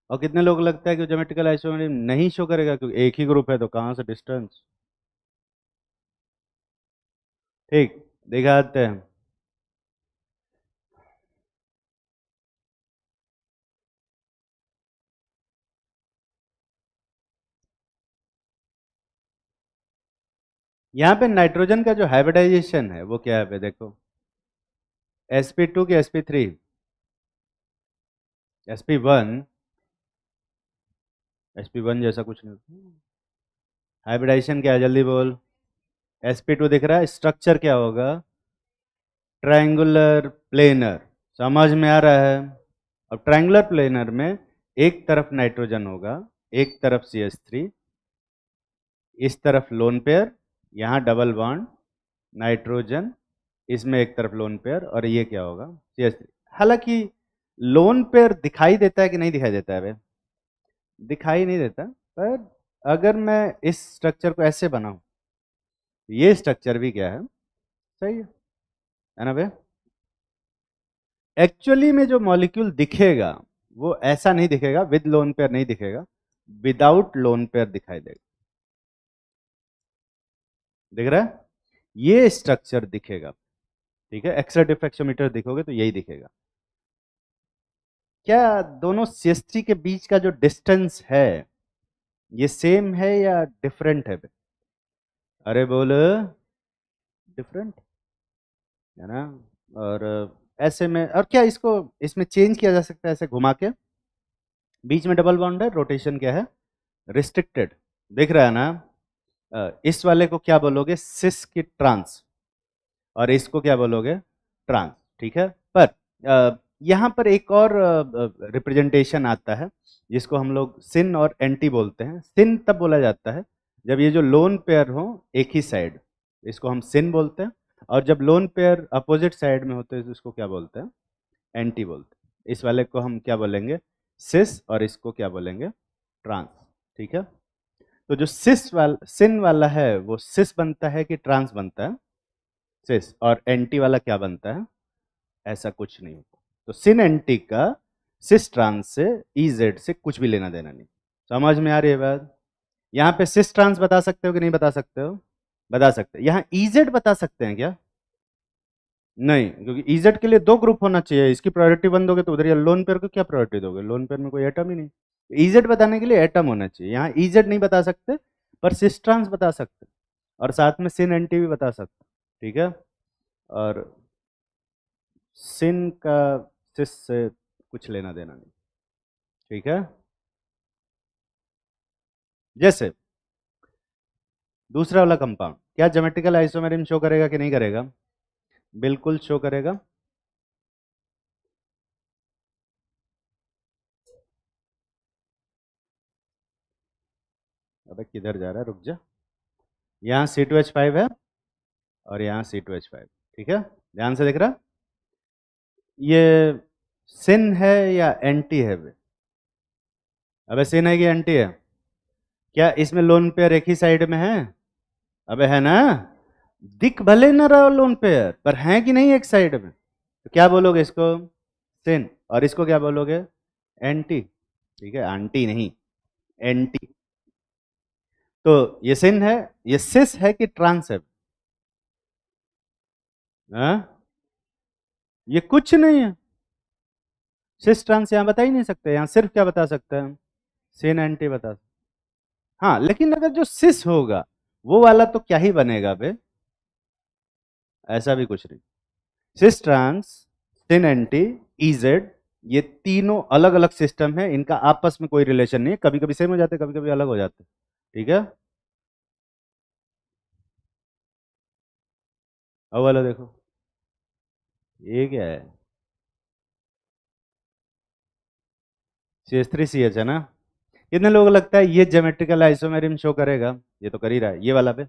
और कितने लोगों को लगता है कि वो ज्योमेट्रिकल आइसोमेरिज्म नहीं शो करेगा, क्योंकि एक ही ग्रुप है तो कहाँ से डिस्टेंस। ठीक, दिखाते हैं। यहाँ पे नाइट्रोजन का जो हाइब्रिडाइजेशन है वो क्या है पे देखो। sp2 की sp3, sp1, sp1 जैसा कुछ नहीं। हाइब्रिडाइजेशन क्या है जल्दी बोल। sp2 दिख रहा है, स्ट्रक्चर क्या होगा? Triangular planar. समझ में आ रहा है? अब ट्रायंगुलर प्लेनर में एक तरफ नाइट्रोजन होगा, एक तरफ CH3, इस तरफ लोन पेयर, यहाँ डबल बॉन्ड नाइट्रोजन, इसमें एक तरफ लोन पेयर, और ये क्या होगा? CH3। हालांकि लोन पेयर दिखाई देता है कि नहीं दिखाई देता है बे? दिखाई नहीं देता, पर अगर मैं इस स्ट्रक्चर को ऐसे बनाऊं, ये स्ट्रक्चर भी क्या है? सही है ना बे? एक्चुअली में जो मॉलिक्यूल दिखेगा वो ऐसा नहीं दिखेगा, विद लोन पेयर नहीं दिखेगा, विदाउट लोन पेयर दिखाई देगा। दिख रहा है? ये स्ट्रक्चर दिखेगा। ठीक है, एक्सरे डिफ्रैक्शोमीटर दिखोगे तो यही दिखेगा। क्या दोनों CH3 के बीच का जो डिस्टेंस है ये सेम है या डिफरेंट है? अरे बोल। डिफरेंट है ना? और ऐसे में, और क्या इसको इसमें चेंज किया जा सकता है ऐसे घुमा के? बीच में डबल बॉन्ड है, रोटेशन क्या है? रिस्ट्रिक्टेड। दिख रहा है ना? इस वाले को क्या बोलोगे? सिस की ट्रांस। और इसको क्या बोलोगे? ट्रांस। ठीक है, पर यहाँ पर एक और रिप्रेजेंटेशन आता है जिसको हम लोग सिन और एंटी बोलते हैं। सिन तब बोला जाता है जब ये जो लोन पेयर हो एक ही साइड, इसको हम सिन बोलते हैं। और जब लोन पेयर अपोजिट साइड में होते हैं तो इसको क्या बोलते हैं? एंटी बोलते हैं। इस वाले को हम क्या बोलेंगे? सिस, और इसको क्या बोलेंगे? ट्रांस। ठीक है, तो जो सिन वाला है वो सिस बनता है कि ट्रांस बनता है? सिस। और एंटी वाला क्या बनता है? ऐसा कुछ नहीं होता। तो सिन एंटी का सिस ट्रांस से EZ से कुछ भी लेना देना नहीं। समझ में आ रही है बात? यहाँ पे सिस ट्रांस बता सकते हो कि नहीं बता सकते हो? बता सकते हैं। यहाँ EZ बता सकते हैं क्या? नहीं, क्योंकि EZ के लिए दो ग्रुप होना चाहिए। इसकी प्रायोरिटी वन दोगे तो उधर, या लोन पेयर को क्या प्रायोरिटी दोगे? लोन पेयर में कोई एटम ही नहीं। EZ बताने के लिए एटम होना चाहिए। यहाँ EZ नहीं बता सकते, पर सिस ट्रांस बता सकते, और साथ में सिन एंटी भी बता सकते। ठीक है, और सिन का सिस से कुछ लेना देना नहीं। ठीक है, जैसे दूसरा वाला कंपाउंड क्या ज्योमेट्रिकल आइसोमेरिज्म शो करेगा कि नहीं करेगा? बिल्कुल शो करेगा। अबे किधर जा रहा है, रुक जा। यहाँ C2H5 है और यहाँ C2H5। ठीक है, ध्यान से देख रहा। ये सिन है या एंटी है बे? अबे सिन है कि एंटी है? क्या इसमें लोन पेयर एक ही साइड में है? अबे है ना। दिख भले न रहा लोन पेयर, पर है कि नहीं एक साइड में, तो क्या बोलोगे इसको? सिन। और इसको क्या बोलोगे? एंटी। ठीक है, आंटी नहीं, एंटी। तो ये सिन है, ये सिस है कि ट्रांस है? हाँ? ये कुछ नहीं है। सिस ट्रांस यहां बता ही नहीं सकते, यहां सिर्फ क्या बता सकते हैं? सिन एंटी बता सकते। हाँ, लेकिन अगर जो सिस होगा वो वाला तो क्या ही बनेगा बे? ऐसा भी कुछ नहीं। सिस ट्रांस, सिन एंटी, इजेड, ये तीनों अलग अलग सिस्टम है, इनका आपस में कोई रिलेशन नहीं है, कभी कभी सेम हो जाते कभी कभी अलग हो जाते। ठीक है, अब वाला देखो, ये क्या है? CH3CH है ना। कितने लोगों को लगता है ये ज्योमेट्रिकल आइसोमेरिज्म शो करेगा? ये तो कर ही रहा है, ये वाला पे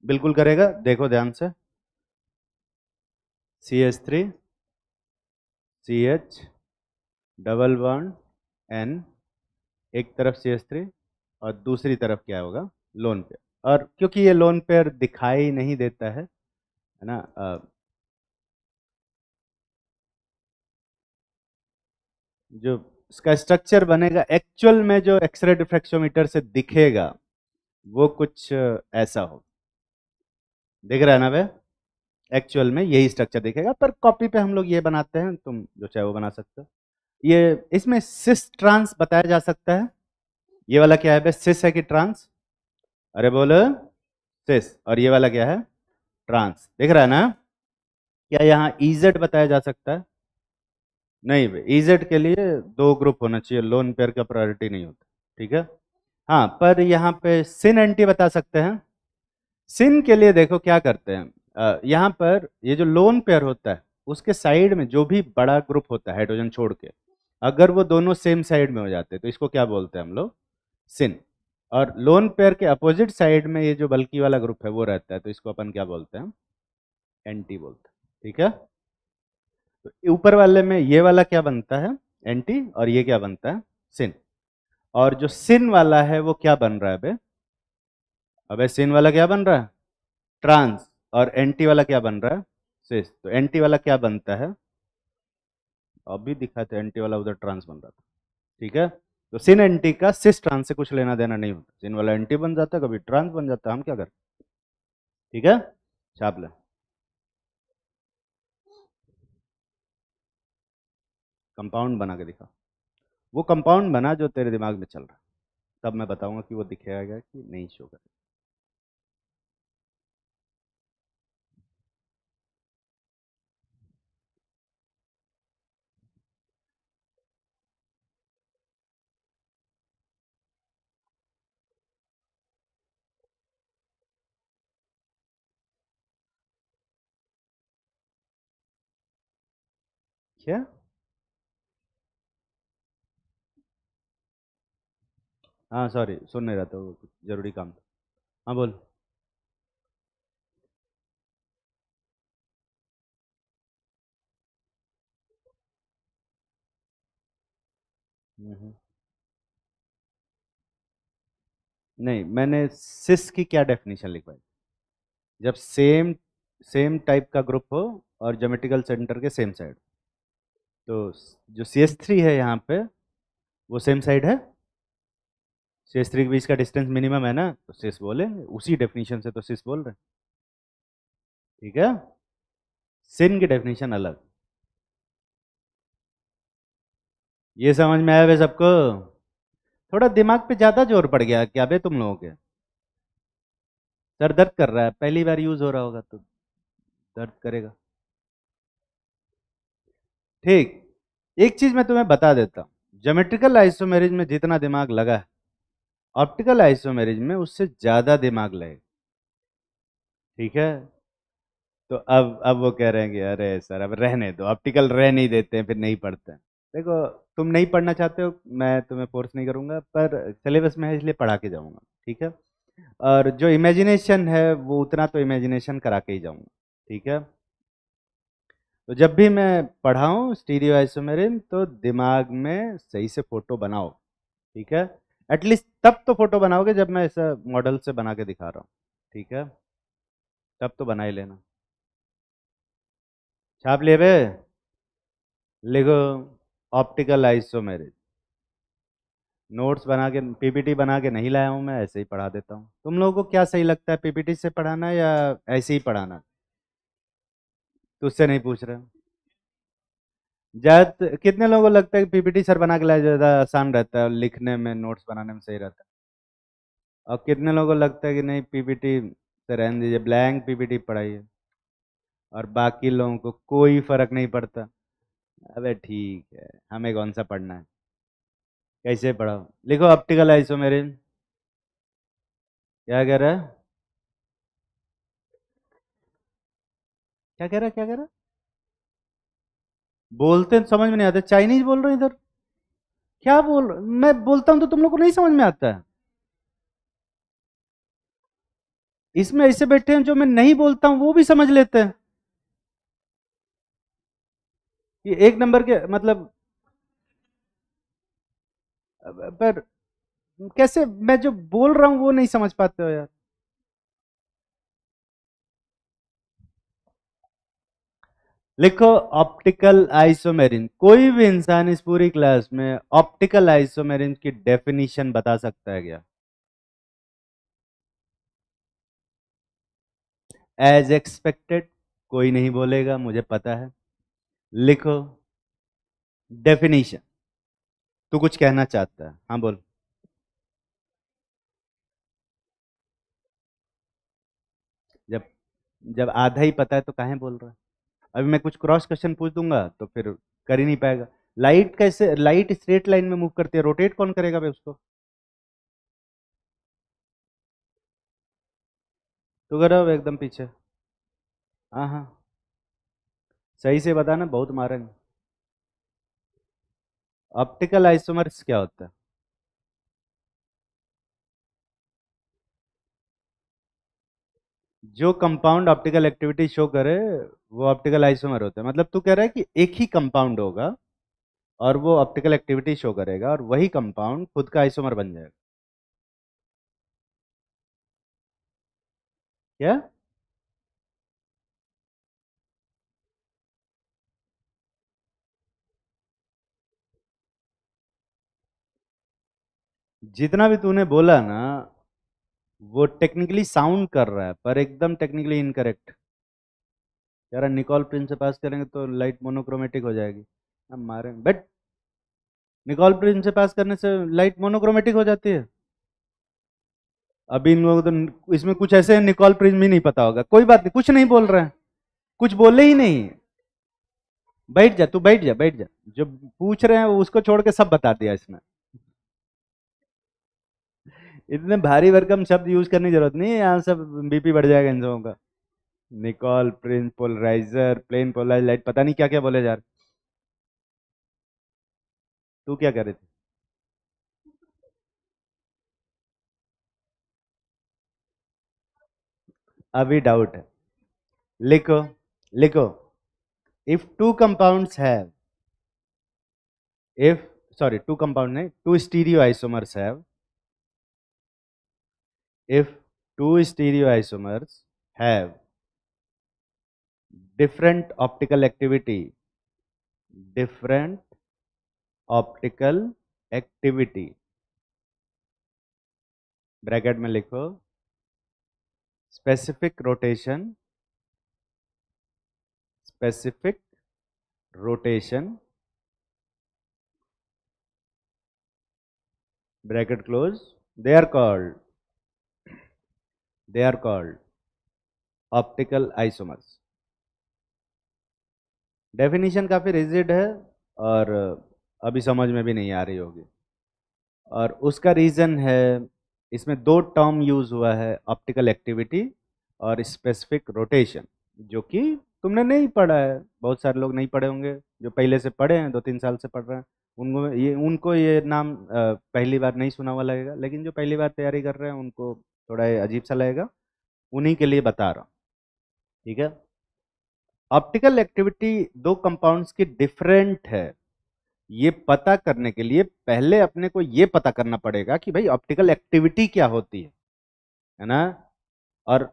बिल्कुल करेगा, देखो ध्यान से। CH3CH डबल बॉन्ड N, एक तरफ CH3 और दूसरी तरफ क्या होगा? Lone pair. और क्योंकि ये लोन पेयर दिखाई नहीं देता है ना, जो इसका स्ट्रक्चर बनेगा एक्चुअल में, जो एक्सरे डिफ्रैक्शोमीटर से दिखेगा वो कुछ ऐसा हो। दिख रहा है ना बे? एक्चुअल में यही स्ट्रक्चर दिखेगा, पर कॉपी पे हम लोग ये बनाते हैं, तुम जो चाहे वो बना सकते हो। ये इसमें सिस ट्रांस बताया जा सकता है। ये वाला क्या है बे? सिस है कि ट्रांस? अरे बोलो, सिस। और ये वाला क्या है? ट्रांस। दिख रहा है ना? क्या यहाँ इजेड बताया जा सकता है? नहीं बे, इजेड के लिए दो ग्रुप होना चाहिए, लोन पेयर का प्रायोरिटी नहीं होता। ठीक है। हाँ, पर यहाँ पे सिन एंटी बता सकते हैं। सिन के लिए देखो क्या करते हैं, यहाँ पर ये जो लोन पेयर होता है उसके साइड में जो भी बड़ा ग्रुप होता है हाइड्रोजन छोड़ के, अगर वो दोनों सेम साइड में हो जाते हैं तो इसको क्या बोलते हैं हम लोग? सिन। और लोन पेयर के अपोजिट साइड में ये जो बल्कि वाला ग्रुप है वो रहता है, तो इसको अपन क्या बोलते हैं? एंटी बोलते हैं। ठीक है। तो ऊपर वाले में ये वाला क्या बनता है? एंटी। और ये क्या बनता है? सिन। और जो सिन वाला है वो क्या बन रहा है बे? अबे सिन वाला क्या बन रहा है? ट्रांस। और एंटी वाला क्या बन रहा है? सिस। तो एंटी वाला क्या बनता है? अभी दिखा था, एंटी वाला उधर ट्रांस बन रहा था। ठीक है। तो सिन एंटी का सिस ट्रांस से कुछ लेना देना नहीं होता, सिन वाला एंटी बन जाता है, कभी ट्रांस बन जाता है, हम क्या करें? ठीक है, छाप ले। कंपाउंड बना के दिखा। वो कंपाउंड बना जो तेरे दिमाग में चल रहा है, तब मैं बताऊंगा कि वो दिखेगा कि नहीं शो करेगा। क्या? हाँ सॉरी, सुन नहीं रहा था, वो कुछ जरूरी काम था। हाँ बोल। हम्म। नहीं, मैंने सिस की क्या डेफिनेशन लिखवाई? जब सेम सेम टाइप का ग्रुप हो और ज्योमेट्रिकल सेंटर के सेम साइड, तो जो CH3 है यहाँ पे वो सेम साइड है। CH3 के बीच का डिस्टेंस मिनिमम है ना, तो सिस बोले, उसी डेफिनेशन से तो सिस बोल रहे हैं। ठीक है। सिन की डेफिनेशन अलग। ये समझ में आया वे सबको? थोड़ा दिमाग पे ज्यादा जोर पड़ गया क्या बे तुम लोगों के? सर दर्द कर रहा है, पहली बार यूज हो रहा होगा तो दर्द करेगा। ठीक। एक चीज मैं तुम्हें बता देता हूँ, ज्योमेट्रिकल आइसोमेरिज में जितना दिमाग लगा है, ऑप्टिकल आइसोमेरिज में उससे ज्यादा दिमाग लगेगा। ठीक है। तो अब वो कह रहे हैं कि अरे सर अब रहने दो, ऑप्टिकल रह नहीं देते हैं, फिर नहीं पढ़ते हैं। देखो, तुम नहीं पढ़ना चाहते हो, मैं तुम्हें फोर्स नहीं करूंगा, पर सिलेबस में है इसलिए पढ़ा के जाऊंगा। ठीक है। और जो इमेजिनेशन है वो उतना तो इमेजिनेशन करा के ही जाऊंगा। ठीक है। तो जब भी मैं पढ़ाऊँ स्टीरियो आइसोमेरिज्म तो दिमाग में सही से फोटो बनाओ, ठीक है। एटलीस्ट तब तो फोटो बनाओगे जब मैं ऐसा मॉडल से बना के दिखा रहा हूँ, ठीक है, तब तो बना ही लेना। छाप लिए बे, लिखो ऑप्टिकल आइसोमेरिज्म। नोट्स बना के पीपीटी बना के नहीं लाया हूँ मैं, ऐसे ही पढ़ा देता हूँ। तुम लोगों को क्या सही लगता है, पीपीटी से पढ़ाना या ऐसे ही पढ़ाना? तुझसे नहीं पूछ रहे। ज्यादा कितने लोगों को लगता है कि पीपीटी सर बना के लाया ज्यादा आसान रहता है और लिखने में नोट्स बनाने में सही रहता है? और कितने लोगों को लगता है कि नहीं पीपीटी से रहने दीजिए, ब्लैंक पीपीटी पढ़ाइए, और बाकी लोगों को कोई फर्क नहीं पड़ता? अबे ठीक है, हमें कौन सा पढ़ना है, कैसे पढ़ाओ। लिखो ऑप्टिकल आइसोमेरिज्म। क्या कह रहा है, क्या कह रहा है, क्या कह रहा है? बोलते हैं समझ में नहीं आता, चाइनीज बोल रहे हो इधर। क्या बोल, मैं बोलता हूं तो तुम लोग को नहीं समझ में आता है? इसमें ऐसे बैठे हैं जो मैं नहीं बोलता हूं वो भी समझ लेते हैं कि एक नंबर के मतलब। पर कैसे मैं जो बोल रहा हूं वो नहीं समझ पाते हो यार? लिखो ऑप्टिकल आइसोमेरिन। कोई भी इंसान इस पूरी क्लास में ऑप्टिकल आइसोमेरिन की डेफिनेशन बता सकता है क्या? एज एक्सपेक्टेड कोई नहीं बोलेगा, मुझे पता है। लिखो डेफिनेशन। तू कुछ कहना चाहता है, हाँ बोल। जब जब आधा ही पता है तो काहे बोल रहा है? अभी मैं कुछ क्रॉस क्वेश्चन पूछ दूंगा तो फिर कर ही नहीं पाएगा। लाइट कैसे, लाइट स्ट्रेट लाइन में मूव करती है, रोटेट कौन करेगा भाई उसको? तू कर रहा एकदम पीछे। हाँ हाँ, सही से बताना, बहुत मारेंगे। ऑप्टिकल आइसोमर्स क्या होता है? जो कंपाउंड ऑप्टिकल एक्टिविटी शो करे वो ऑप्टिकल आइसोमर होता है। मतलब तू कह रहा है कि एक ही कंपाउंड होगा और वो ऑप्टिकल एक्टिविटी शो करेगा और वही कंपाउंड खुद का आइसोमर बन जाएगा, क्या? जितना भी तूने बोला ना वो टेक्निकली साउंड कर रहा है पर एकदम टेक्निकली इनकरेक्ट। यार निकोल प्रिंस से पास करेंगे तो लाइट मोनोक्रोमेटिक हो जाएगी। हम मारेंगे बट निकोल प्रिंस से पास करने से लाइट मोनोक्रोमेटिक हो जाती है। अभी इन लोगों को तो इसमें कुछ ऐसे निकोल प्रिंस भी नहीं पता होगा, कोई बात नहीं, कुछ नहीं बोल रहे हैं, कुछ बोले ही नहीं। बैठ जा, तू बैठ जा, बैठ जा। जो पूछ रहे हैं वो उसको छोड़ के सब बता दिया इसने। इतने भारी भरकम शब्द यूज करने की जरूरत नहीं है, यहाँ सब बीपी बढ़ जाएगा इन लोगों का। Nicol prism, polariser, plane polarise light, पता नहीं क्या क्या बोले जा रहे। तू क्या कर रही थी? अभी डाउट है। लिखो, लिखो। If two compounds have, if sorry two compound nahi two stereoisomers have, if two stereoisomers have different optical activity, different optical activity, bracket में लिखो specific rotation, specific rotation, bracket close, they are called, they are called optical isomers। Definition काफी rigid है और अभी समझ में भी नहीं आ रही होगी, और उसका रीज़न है इसमें दो टर्म यूज़ हुआ है, ऑप्टिकल एक्टिविटी और स्पेसिफिक रोटेशन, जो कि तुमने नहीं पढ़ा है। बहुत सारे लोग नहीं पढ़े होंगे, जो पहले से पढ़े हैं, 2-3 साल से पढ़ रहे हैं, उनको ये नाम पहली बार नहीं सुना हुआ लगेगा, लेकिन जो पहली बार तैयारी कर रहे हैं उनको थोड़ा ये अजीब सा लगेगा। उन्हीं के लिए बता रहा हूँ, ठीक है। ऑप्टिकल एक्टिविटी दो कंपाउंड्स की डिफरेंट है, ये पता करने के लिए पहले अपने को ये पता करना पड़ेगा कि भाई ऑप्टिकल एक्टिविटी क्या होती है ना। और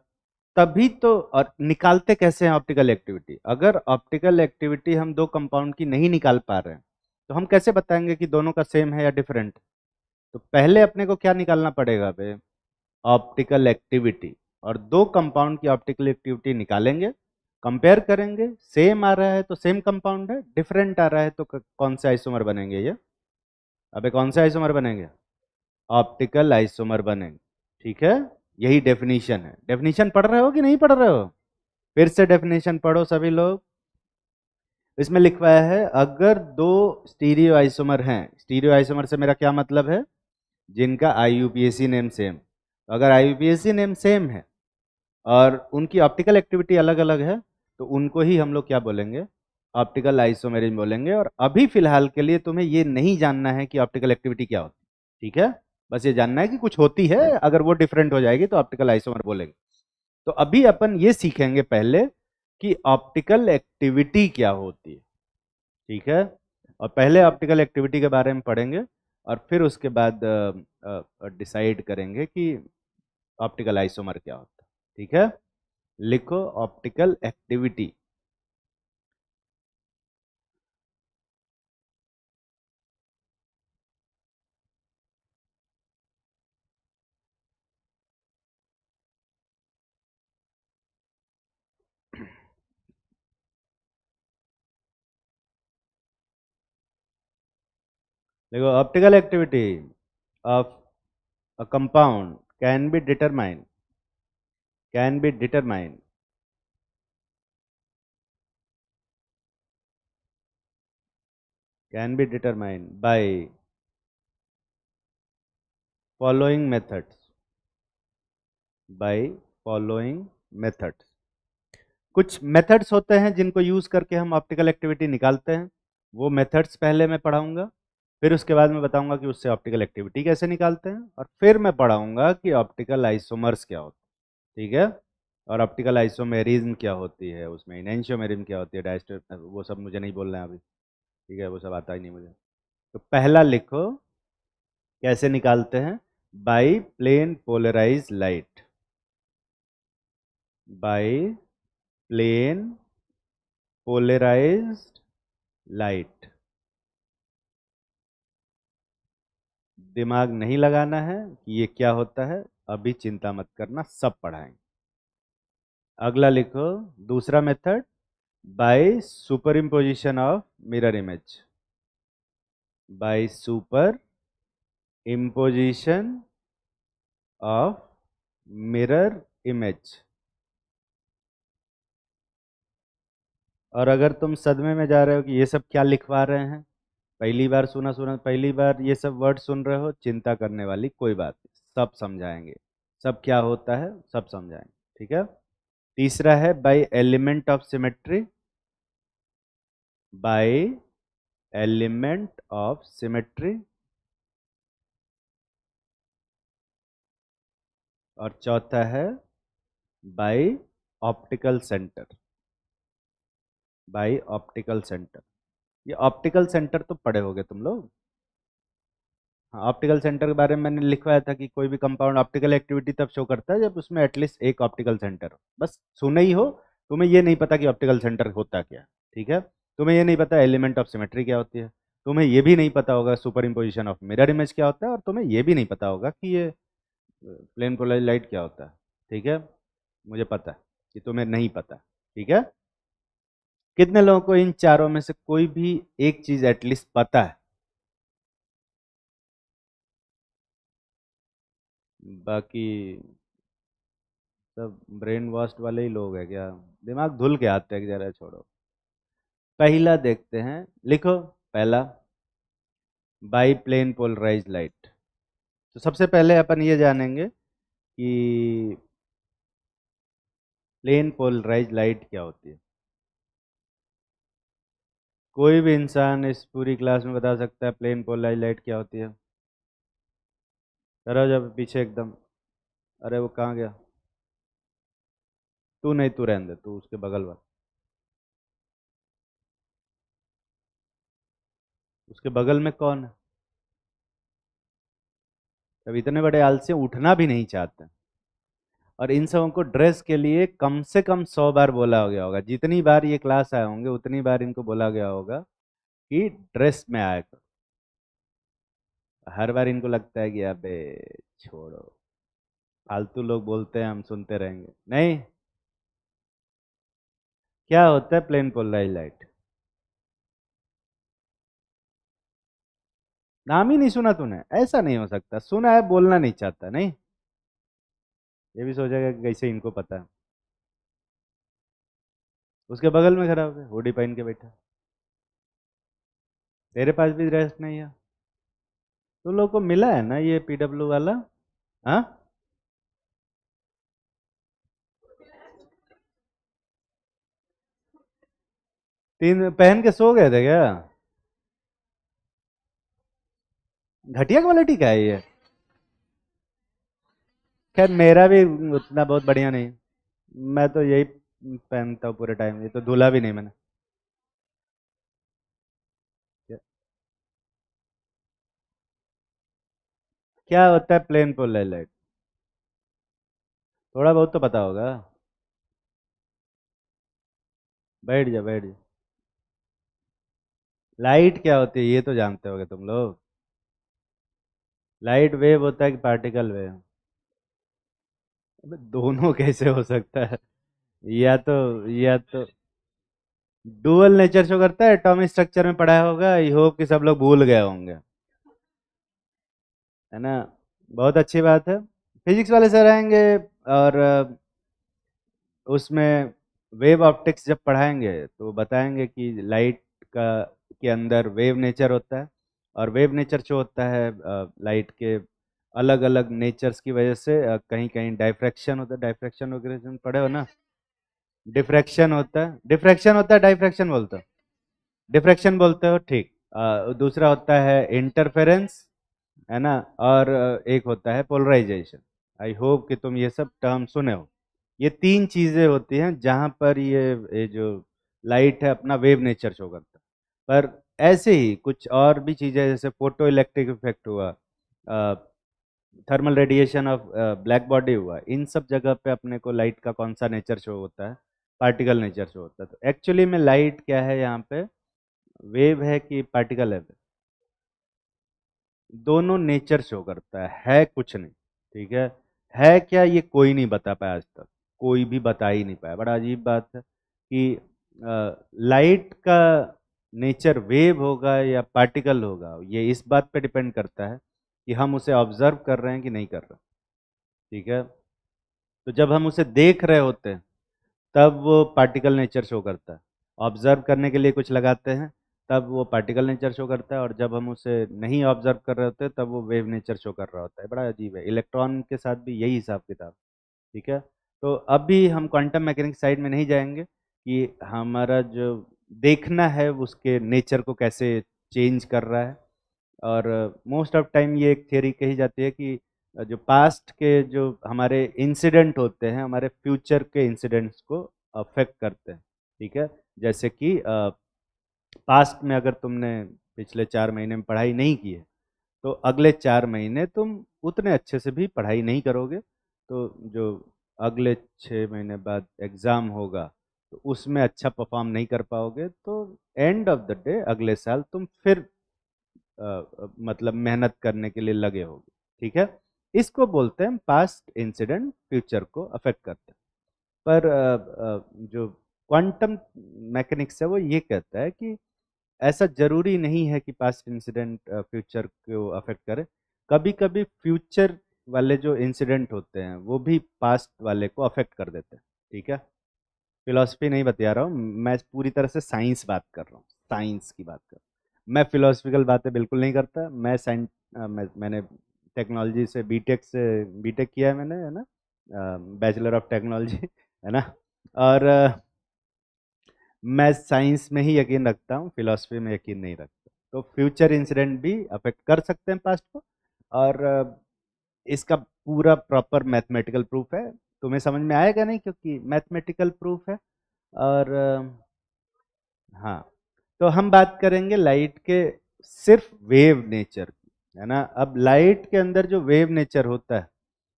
तभी तो, और निकालते कैसे हैं ऑप्टिकल एक्टिविटी? अगर ऑप्टिकल एक्टिविटी हम दो कंपाउंड की नहीं निकाल पा रहे हैं तो हम कैसे बताएंगे कि दोनों का सेम है या डिफरेंट? तो पहले अपने को क्या निकालना पड़ेगा बे? Optical activity. और दो कंपाउंड की ऑप्टिकल एक्टिविटी निकालेंगे, कंपेयर करेंगे, सेम आ रहा है तो सेम कंपाउंड है, डिफरेंट आ रहा है तो कौन से आइसोमर बनेंगे ये? अबे कौन से आइसोमर बनेंगे? ऑप्टिकल आइसोमर बनेंगे। ठीक है, यही डेफिनेशन है। डेफिनेशन पढ़ रहे हो कि नहीं पढ़ रहे हो? फिर से डेफिनेशन पढ़ो सभी लोग। इसमें लिखवाया है अगर दो स्टीरियो आइसोमर हैं, स्टीरियो आइसोमर से मेरा क्या मतलब है? जिनका आईयूपीएसी नेम सेम। अगर आईयूपीएसी नेम सेम है और उनकी ऑप्टिकल एक्टिविटी अलग अलग है तो उनको ही हम लोग क्या बोलेंगे? ऑप्टिकल आइसोमेरिज्म बोलेंगे। और अभी फिलहाल के लिए तुम्हें ये नहीं जानना है कि ऑप्टिकल एक्टिविटी क्या होती है, ठीक है? बस ये जानना है कि कुछ होती है, अगर वो डिफरेंट हो जाएगी तो ऑप्टिकल आइसोमर बोलेंगे। तो अभी अपन ये सीखेंगे पहले कि ऑप्टिकल एक्टिविटी क्या होती है, ठीक है? और पहले ऑप्टिकल एक्टिविटी के बारे में पढ़ेंगे और फिर उसके बाद डिसाइड करेंगे कि ऑप्टिकल आइसोमर क्या होता है, ठीक है? लिखो ऑप्टिकल एक्टिविटी। देखो optical activity of a compound can be determined by following methods by following methods। कुछ मेथड्स होते हैं जिनको यूज करके हम ऑप्टिकल एक्टिविटी निकालते हैं, वो मेथड्स पहले मैं पढ़ाऊंगा, फिर उसके बाद मैं बताऊंगा कि उससे ऑप्टिकल एक्टिविटी कैसे निकालते हैं, और फिर मैं पढ़ाऊंगा कि ऑप्टिकल आइसोमर्स क्या होते हैं, ठीक है? और ऑप्टिकल आइसोमेरिज्म क्या होती है, उसमें इनैंशियोमेरिज्म क्या होती है, डायस्टर, वो सब मुझे नहीं बोलना है अभी, ठीक है? वो सब आता ही नहीं मुझे। तो पहला लिखो कैसे निकालते हैं? By plane polarise light, by plane polarised light. दिमाग नहीं लगाना है कि ये क्या होता है, अभी चिंता मत करना, सब पढ़ाएंगे। अगला लिखो दूसरा method, by super imposition of mirror image, by super imposition of mirror image. और अगर तुम सदमे में जा रहे हो कि ये सब क्या लिखवा रहे हैं, पहली बार सुना सुना, पहली बार ये सब वर्ड सुन रहे हो, चिंता करने वाली कोई बात नहीं, सब समझाएंगे, सब क्या होता है सब समझाएंगे, ठीक है? तीसरा है by element of symmetry, by element of symmetry. और चौथा है by optical centre, by optical centre. ये ऑप्टिकल सेंटर तो पढ़े होगे तुम लोग। हाँ, ऑप्टिकल सेंटर के बारे में मैंने लिखवाया था कि कोई भी कंपाउंड ऑप्टिकल एक्टिविटी तब शो करता है जब उसमें एटलीस्ट एक ऑप्टिकल सेंटर हो। बस सुने ही हो, तुम्हें ये नहीं पता कि ऑप्टिकल सेंटर होता क्या है, ठीक है? तुम्हें ये नहीं पता एलिमेंट ऑफ सिमेट्री क्या होती है, तुम्हें ये भी नहीं पता होगा super imposition of mirror image क्या होता है, और तुम्हें ये भी नहीं पता होगा कि ये प्लेन पोलराइज लाइट क्या होता है, ठीक है? मुझे पता है कि तुम्हें नहीं पता, ठीक है? कितने लोगों को इन चारों में से कोई भी एक चीज एटलीस्ट पता है? बाकी सब ब्रेन वॉश्ड वाले ही लोग हैं क्या? दिमाग धुल के आते हैं, जरा छोड़ो। पहला देखते हैं, लिखो पहला, बाई प्लेन पोलराइज लाइट। तो सबसे पहले अपन ये जानेंगे कि प्लेन पोलराइज लाइट क्या होती है। कोई भी इंसान इस पूरी क्लास में बता सकता है प्लेन पोलराइज लाइट क्या होती है? जरा जब पीछे एकदम, अरे वो कहाँ गया? तू नहीं, तू रहने दे, तू उसके बगल वाला। उसके बगल में कौन है? अब इतने बड़े आलसी उठना भी नहीं चाहते, और इन सबों को ड्रेस के लिए कम से कम 100 बार बोला गया होगा। जितनी बार ये क्लास आए होंगे उतनी बार इनको बोला गया होगा कि ड्रेस में आया करो। हर बार इनको लगता है कि अबे छोड़ो, फालतू लोग बोलते हैं हम सुनते रहेंगे। नहीं, क्या होता है प्लेन पोलराइज लाइट? नाम ही नहीं सुना तूने? ऐसा नहीं हो सकता, सुना है बोलना नहीं चाहता। नहीं, ये भी सोचेगा कि कैसे इनको पता है। उसके बगल में खड़ा होकर हुडी पहन के बैठा, तेरे पास भी ड्रेस नहीं है? तो लोग को मिला है ना ये पीडब्ल्यू वाला? हाँ, 3 पहन के सो गए थे क्या? घटिया क्वालिटी का है ये। खैर मेरा भी उतना बहुत बढ़िया नहीं, मैं तो यही पहनता हूँ पूरे टाइम, ये तो धुला भी नहीं मैंने। क्या क्या होता है प्लेन पोलर लाइट? थोड़ा बहुत तो पता होगा। बैठ जा बैठ जा। लाइट क्या होती है ये तो जानते होगे तुम लोग। लाइट वेव होता है कि पार्टिकल वेव? अबे दोनों कैसे हो सकता है? या तो डुअल नेचर शो करता है, एटॉमिक स्ट्रक्चर में पढ़ा होगा, आई होप कि सब लोग भूल गए होंगे, है ना? बहुत अच्छी बात है। फिजिक्स वाले सर आएंगे और उसमें वेव ऑप्टिक्स जब पढ़ाएंगे तो बताएंगे कि लाइट का के अंदर वेव नेचर होता है, और वेव नेचर जो होता है लाइट के अलग अलग नेचर्स की वजह से कहीं कहीं डाइफ्रैक्शन होता है। डाइफ्रैक्शन वगैरह तुम पढ़े हो ना? डिफ्रैक्शन होता है, डिफ्रैक्शन होता है, डाइफ्रैक्शन बोलते हो? डिफ्रैक्शन बोलते हो, ठीक। दूसरा होता है इंटरफेरेंस, है ना? और एक होता है पोलराइजेशन। आई होप कि तुम ये सब टर्म सुने हो। ये 3 चीजें होती हैं जहां पर ये जो लाइट है अपना वेव नेचर शो करता है। पर ऐसे ही कुछ और भी चीजें जैसे फोटो इलेक्ट्रिक इफेक्ट हुआ, thermal radiation of black body हुआ, इन सब जगह पे अपने को लाइट का कौन सा नेचर शो होता है? पार्टिकल नेचर शो होता है। तो एक्चुअली में लाइट क्या है यहाँ पे? वेव है कि पार्टिकल है? दोनों नेचर शो करता है कुछ नहीं। ठीक है क्या ये कोई नहीं बता पाया आज तक, कोई भी बता ही नहीं पाया। बड़ा अजीब बात है कि लाइट का नेचर वेव होगा या पार्टिकल होगा, ये इस बात पे डिपेंड करता है कि हम उसे ऑब्जर्व कर रहे हैं कि नहीं कर रहे। ठीक है, तो जब हम उसे देख रहे होते हैं तब वो पार्टिकल नेचर शो करता है। ऑब्जर्व करने के लिए कुछ लगाते हैं तब वो पार्टिकल नेचर शो करता है, और जब हम उसे नहीं ऑब्जर्व कर रहे होते तब वो वेव नेचर शो कर रहा होता है। बड़ा अजीब है। इलेक्ट्रॉन के साथ भी यही हिसाब किताब। ठीक है, तो अभी हम क्वांटम मैकेनिक्स साइड में नहीं जाएंगे कि हमारा जो देखना है उसके नेचर को कैसे चेंज कर रहा है। और मोस्ट ऑफ टाइम ये एक थियरी कही जाती है कि जो पास्ट के जो हमारे इंसिडेंट होते हैं हमारे फ्यूचर के इंसिडेंट्स को अफेक्ट करते हैं। ठीक है, जैसे कि पास्ट में अगर तुमने पिछले 4 महीने में पढ़ाई नहीं की है तो अगले 4 महीने तुम उतने अच्छे से भी पढ़ाई नहीं करोगे। तो जो अगले 6 महीने बाद एग्ज़ाम होगा तो उसमें अच्छा परफॉर्म नहीं कर पाओगे, तो एंड ऑफ द डे अगले साल तुम फिर मतलब मेहनत करने के लिए लगे होगे। ठीक है, इसको बोलते हैं पास्ट इंसिडेंट फ्यूचर को अफेक्ट करते हैं। पर जो क्वांटम मैकेनिक्स है वो ये कहता है कि ऐसा जरूरी नहीं है कि पास्ट इंसिडेंट फ्यूचर को अफेक्ट करे। कभी कभी फ्यूचर वाले जो इंसिडेंट होते हैं वो भी पास्ट वाले को अफेक्ट कर देते हैं। ठीक है, फिलॉसफी नहीं बता रहा हूँ मैं, पूरी तरह से साइंस बात कर रहा हूँ, साइंस की बात कर रहा हूँ। मैं फिलोसफिकल बातें बिल्कुल नहीं करता। मैंने टेक्नोलॉजी से बीटेक किया है मैंने, है ना? बैचलर ऑफ टेक्नोलॉजी है ना? और मैं साइंस में ही यकीन रखता हूँ, फिलॉसफी में यकीन नहीं रखता। तो फ्यूचर इंसिडेंट भी अफेक्ट कर सकते हैं पास्ट को, और इसका पूरा प्रॉपर मैथमेटिकल प्रूफ है। तुम्हें समझ में आएगा नहीं क्योंकि मैथमेटिकल प्रूफ है। और हाँ, तो हम बात करेंगे लाइट के सिर्फ वेव नेचर की, है ना। अब लाइट के अंदर जो वेव नेचर होता है,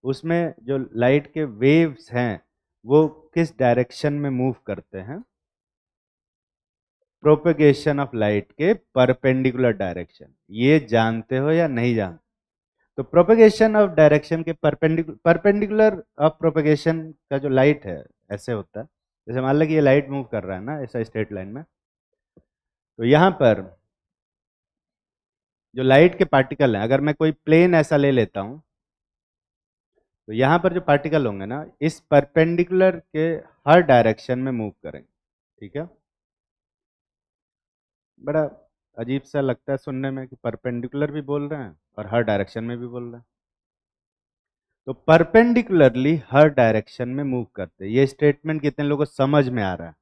उसमें जो लाइट के वेव्स हैं वो किस डायरेक्शन में मूव करते हैं? प्रोपेगेशन ऑफ लाइट के परपेंडिकुलर डायरेक्शन। ये जानते हो या नहीं जानते? तो प्रोपेगेशन ऑफ डायरेक्शन के परपेंडिकुलर ऑफ प्रोपेगेशन का जो लाइट है ऐसे होता है, जैसे मान लो कि ये लाइट मूव कर रहा है ना ऐसा स्ट्रेट लाइन में, तो यहाँ पर जो लाइट के पार्टिकल हैं, अगर मैं कोई प्लेन ऐसा ले लेता हूँ, तो यहाँ पर जो पार्टिकल होंगे ना इस परपेंडिकुलर के हर डायरेक्शन में मूव करेंगे, ठीक है। बड़ा अजीब सा लगता है सुनने में कि परपेंडिकुलर भी बोल रहे हैं और हर डायरेक्शन में भी बोल रहे हैं। तो परपेंडिकुलरली हर डायरेक्शन में मूव करते हैं, ये स्टेटमेंट कितने लोगों को समझ में आ रहा है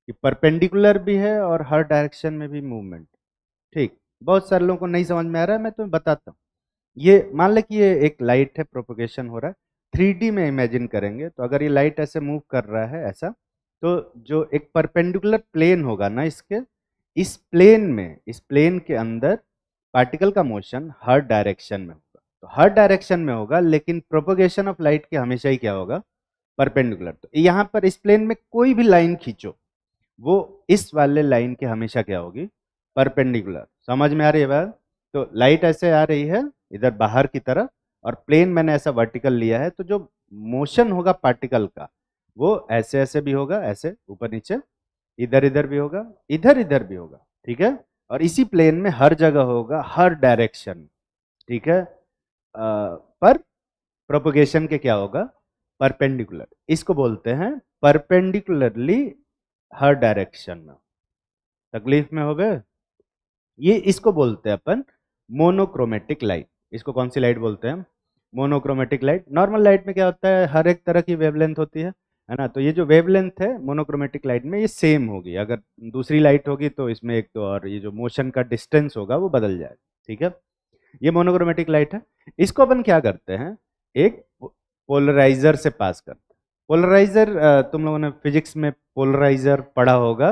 कि परपेंडिकुलर भी है और हर डायरेक्शन में भी मूवमेंट? ठीक, बहुत सारे लोगों को नहीं समझ में आ रहा है, मैं तुम्हें बताता हूँ। ये मान ले कि ये एक लाइट है, प्रोपगेशन हो रहा है, 3D में इमेजिन करेंगे तो अगर ये लाइट ऐसे मूव कर रहा है ऐसा, तो जो एक परपेंडिकुलर प्लेन होगा ना इसके, इस प्लेन के अंदर पार्टिकल का मोशन हर डायरेक्शन में होगा। तो हर डायरेक्शन में होगा, लेकिन प्रोपगेशन ऑफ लाइट के हमेशा ही क्या होगा? परपेंडिकुलर। तो यहाँ पर इस प्लेन में कोई भी लाइन खींचो, वो इस वाले लाइन के हमेशा क्या होगी? परपेंडिकुलर। समझ में आ रही है बात? तो लाइट ऐसे आ रही है इधर बाहर की तरफ, और प्लेन मैंने ऐसा वर्टिकल लिया है, तो जो मोशन होगा पार्टिकल का वो ऐसे ऐसे भी होगा, ऐसे ऊपर नीचे, इधर इधर भी होगा, इधर इधर भी होगा, ठीक है। और इसी प्लेन में हर जगह होगा, हर डायरेक्शन, ठीक है। पर प्रोपगेशन के क्या होगा? परपेंडिकुलर। इसको बोलते हैं परपेंडिकुलरली हर डायरेक्शन में। तकलीफ में हो गए? ये इसको बोलते हैं अपन मोनोक्रोमेटिक लाइट। इसको कौन सी लाइट बोलते हैं? Monochromatic light. नॉर्मल लाइट में क्या होता है, हर एक तरह की वेवलेंथ होती है ना। तो ये जो वेवलेंथ है मोनोक्रोमेटिक लाइट में ये सेम होगी। अगर दूसरी लाइट होगी तो इसमें एक तो और ये जो मोशन का डिस्टेंस होगा वो बदल जाएगा, ठीक है। ये मोनोक्रोमेटिक लाइट है। इसको अपन क्या करते हैं, एक पोलराइजर से पास करते हैं। पोलराइजर, तुम लोगों ने फिजिक्स में पोलराइजर पढ़ा होगा,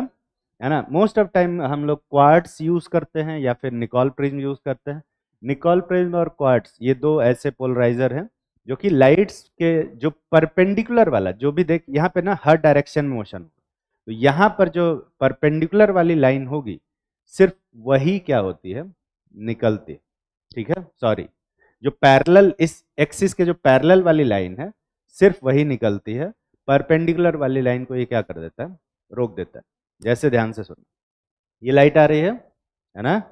है ना। मोस्ट ऑफ टाइम हम लोग क्वार्ट्स यूज करते हैं या फिर निकॉल प्रिज्म यूज करते हैं। निकॉल प्रिज्म और क्वार्ट्स ये दो ऐसे पोलराइजर हैं जो कि लाइट्स के जो परपेंडिकुलर वाला, जो भी देख यहाँ पे ना हर डायरेक्शन में मोशन, तो यहाँ पर जो परपेंडिकुलर वाली लाइन होगी सिर्फ वही क्या होती है? निकलती है, ठीक है। सॉरी, जो पैरेलल, इस एक्सिस के जो पैरेलल वाली लाइन है सिर्फ वही निकलती है। परपेंडिकुलर वाली लाइन को ये क्या कर देता है? रोक देता है। जैसे ध्यान से सुनो, ये लाइट आ रही है ना,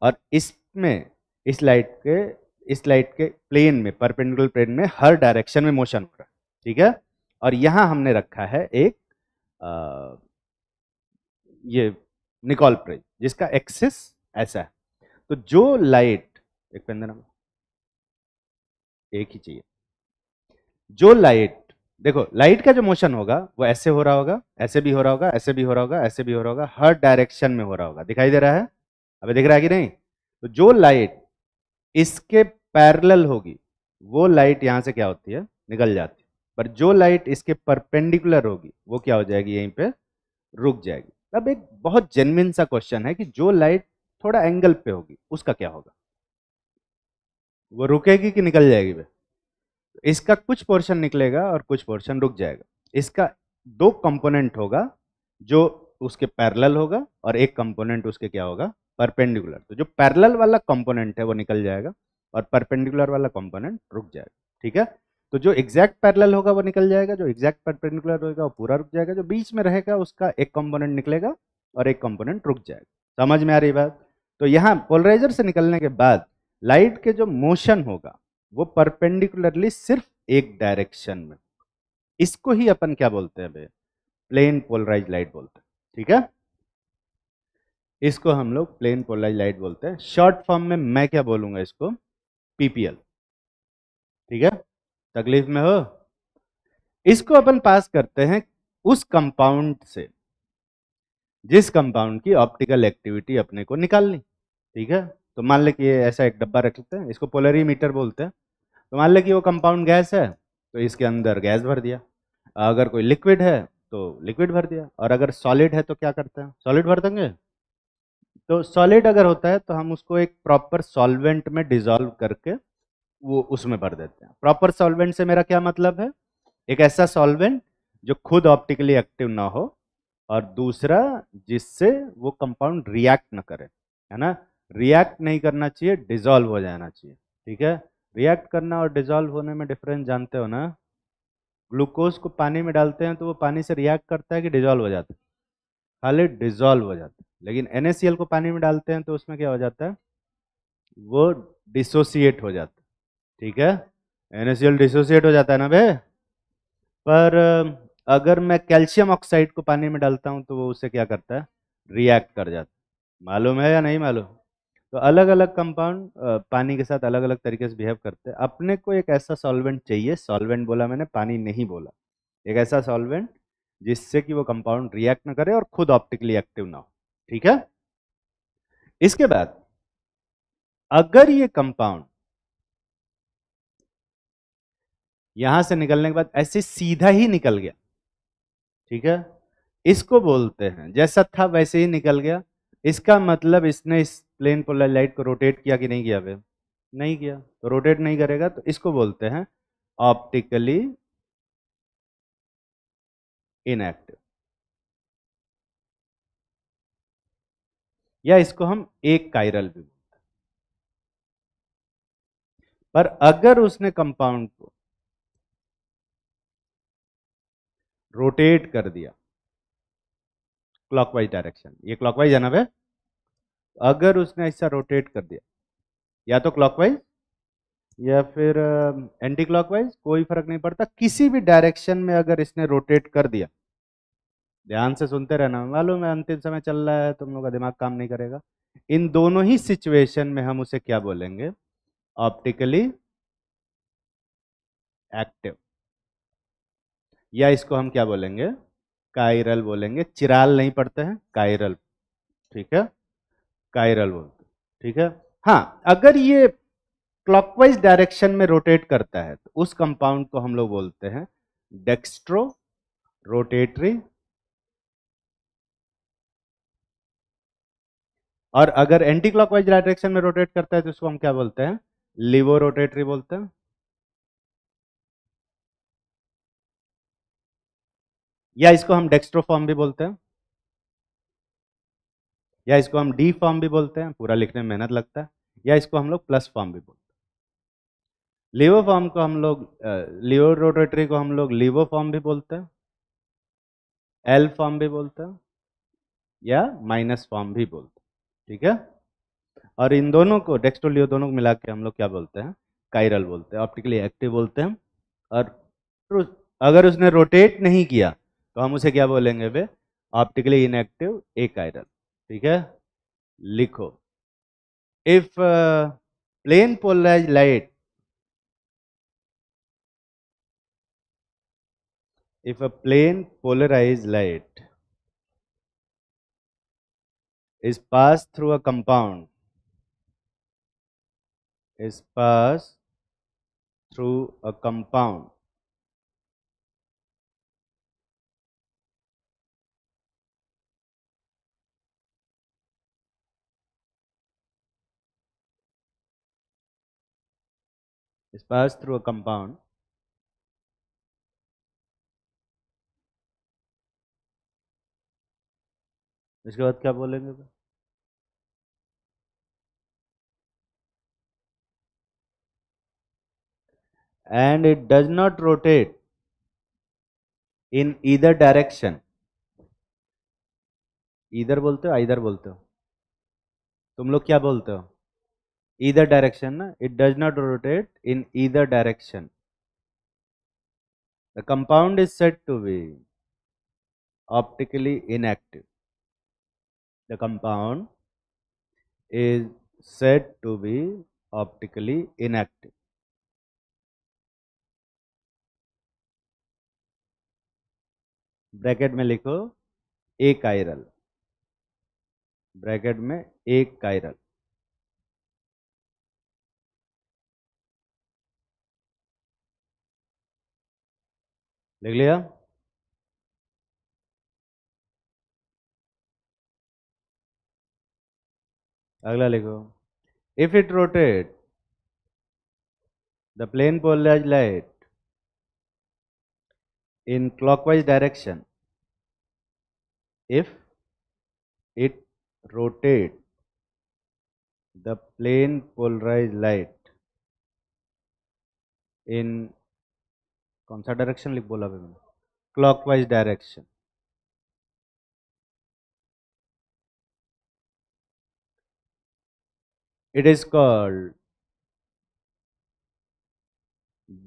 और इसमें इस लाइट के प्लेन में, परपेंडिकुलर प्लेन में हर डायरेक्शन में मोशन हो रहा है, ठीक है। और यहां हमने रखा है एक ये निकॉल प्रिज्म जिसका एक्सिस ऐसा है। तो जो लाइट, एक पेन देना, एक ही चाहिए। जो लाइट, देखो लाइट का जो मोशन होगा वो ऐसे हो रहा होगा, ऐसे भी हो रहा होगा, ऐसे भी हो रहा होगा, ऐसे भी हो रहा होगा, हर डायरेक्शन में हो रहा होगा। दिखाई दे रहा है? अबे दिख रहा है कि नहीं? तो जो लाइट इसके पैरेलल होगी वो लाइट यहां से क्या होती है? निकल जाती है। पर जो लाइट इसके परपेंडिकुलर होगी वो क्या हो जाएगी? यहीं पे रुक जाएगी। अब एक बहुत जेन्युइन सा क्वेश्चन है कि जो लाइट थोड़ा एंगल पे होगी उसका क्या होगा? वो रुकेगी कि निकल जाएगी? इसका कुछ पोर्शन निकलेगा और कुछ पोर्शन रुक जाएगा। इसका दो कंपोनेंट होगा, जो उसके पैरेलल होगा और एक कंपोनेंट उसके क्या होगा? परपेंडिकुलर। तो जो पैरेलल वाला कंपोनेंट है वो निकल जाएगा और परपेंडिकुलर वाला कंपोनेंट रुक जाएगा, ठीक है। तो जो एग्जैक्ट पैरेलल होगा वो निकल जाएगा, जो एग्जैक्ट परपेंडिकुलर होगा वो पूरा रुक जाएगा, जो बीच में रहेगा उसका एक कंपोनेंट निकलेगा और एक कंपोनेंट रुक जाएगा। समझ में आ रही बात? तो यहाँ पोलराइजर से निकलने के बाद लाइट के जो मोशन होगा वो परपेंडिकुलरली सिर्फ एक डायरेक्शन में। इसको ही अपन क्या बोलते हैं बे? प्लेन पोलराइज लाइट बोलते हैं, ठीक है। इसको हम लोग प्लेन पोलराइज लाइट बोलते हैं। शॉर्ट फॉर्म में मैं क्या बोलूंगा इसको? पीपीएल, ठीक है। तकलीफ में हो? इसको अपन पास करते हैं उस कंपाउंड से जिस कंपाउंड की ऑप्टिकल एक्टिविटी अपने को निकालनी, ठीक है। तो मान ले कि ये ऐसा एक डब्बा रख लेते हैं, इसको पोलरीमीटर बोलते हैं। तो मान ले कि वो कंपाउंड गैस है तो इसके अंदर गैस भर दिया, अगर कोई लिक्विड है तो लिक्विड भर दिया, और अगर सॉलिड है तो क्या करते हैं? सॉलिड भर देंगे। तो सॉलिड अगर होता है तो हम उसको एक प्रॉपर सॉल्वेंट में डिसॉल्व करके वो उसमें भर देते हैं। प्रॉपर सॉल्वेंट से मेरा क्या मतलब है? एक ऐसा सॉल्वेंट जो खुद ऑप्टिकली एक्टिव ना हो, और दूसरा जिससे वो कंपाउंड रिएक्ट ना करे, है ना। रिएक्ट नहीं करना चाहिए, डिसॉल्व हो जाना चाहिए। ठीक है, रिएक्ट करना और डिसॉल्व होने में डिफरेंस जानते हो ना। ग्लूकोज को पानी में डालते हैं तो वो पानी से रिएक्ट करता है कि डिसॉल्व हो जाता है? खाली डिसॉल्व हो जाता है। लेकिन NaCl को पानी में डालते हैं तो उसमें क्या हो जाता है? वो डिसोसिएट हो जाता है। ठीक है, NaCl डिसोसिएट हो जाता है ना बे। पर अगर मैं कैल्शियम ऑक्साइड को पानी में डालता हूं तो वो उसे क्या करता है? रिएक्ट कर जाता है। मालूम है या नहीं मालूम? तो अलग अलग कंपाउंड पानी के साथ अलग अलग तरीके से बिहेव करते हैं। अपने को एक ऐसा सॉल्वेंट चाहिए, सॉल्वेंट बोला मैंने, पानी नहीं बोला, एक ऐसा सॉल्वेंट जिससे कि वो कंपाउंड रिएक्ट ना करे और खुद ऑप्टिकली एक्टिव ना हो। ठीक है, इसके बाद अगर ये कंपाउंड यहां से निकलने के बाद ऐसे सीधा ही निकल गया, ठीक है, इसको बोलते हैं जैसा था वैसे ही निकल गया, इसका मतलब इसने इस प्लेन पोलर लाइट को रोटेट किया कि नहीं किया बे? नहीं किया, तो रोटेट नहीं करेगा तो इसको बोलते हैं ऑप्टिकली इनएक्टिव, या इसको हम एक कायरल भी बोलते हैं। पर अगर उसने कंपाउंड को रोटेट कर दिया क्लॉकवाइज डायरेक्शन, ये क्लॉकवाइज है ना बे, अगर उसने ऐसा रोटेट कर दिया या तो क्लॉकवाइज या फिर एंटी क्लॉकवाइज, कोई फर्क नहीं पड़ता, किसी भी डायरेक्शन में अगर इसने रोटेट कर दिया, ध्यान से सुनते रहना, मालूम है अंतिम समय चल रहा है, तुम लोग का दिमाग काम नहीं करेगा। इन दोनों ही सिचुएशन में हम उसे क्या बोलेंगे? ऑप्टिकली एक्टिव, या इसको हम क्या बोलेंगे? कायरल बोलेंगे। चिराल नहीं पढ़ते हैं, कायरल। ठीक है, कायरल बोलते हैं। ठीक है, हाँ, अगर ये क्लॉकवाइज डायरेक्शन में रोटेट करता है तो उस कंपाउंड को हम लोग बोलते हैं डेक्स्ट्रो रोटेटरी, और अगर एंटी क्लॉकवाइज डायरेक्शन में रोटेट करता है तो उसको हम क्या बोलते हैं? लिवो रोटेटरी बोलते हैं। या इसको हम डेक्स्ट्रो फॉर्म भी बोलते हैं, या इसको हम डी फॉर्म भी बोलते हैं, पूरा लिखने में मेहनत लगता है, या इसको हम लोग प्लस फॉर्म भी बोलते हैं। लिवो फॉर्म को हम लोग लिवो रोटेटरी को हम लोग लिवो फॉर्म भी बोलते हैं, एल फॉर्म भी बोलते हैं, या माइनस फॉर्म भी बोलते हैं। ठीक है, और इन दोनों को डेक्स्ट्रो लियो दोनों को मिला के हम लोग क्या बोलते हैं? कायरल बोलते हैं, ऑप्टिकली एक्टिव बोलते हैं। और अगर उसने रोटेट नहीं किया तो हम उसे क्या बोलेंगे बे? Optically inactive achiral. ठीक है, लिखो, if plane polarise light, if a plane polarized light is passed through a compound, is passed through a compound, is passed through a compound, इसके बाद क्या बोलेंगे? And it does not rotate in either direction. इधर बोलते हो, इधर बोलते हो, तुम लोग क्या बोलते हो? ईदर डायरेक्शन ना, it does not rotate in either direction, the compound is said to be optically inactive, the compound is said to be optically inactive. Bracket में लिखो ए कायरल, ब्रैकेट में एक कायरल, लिख लिया? अगला लिखो, if it rotate the plane polarised light in clockwise direction, if it rotate the plane polarized light in कौन सा डायरेक्शन लिख बोला अभी मैंने, clockwise direction, it is called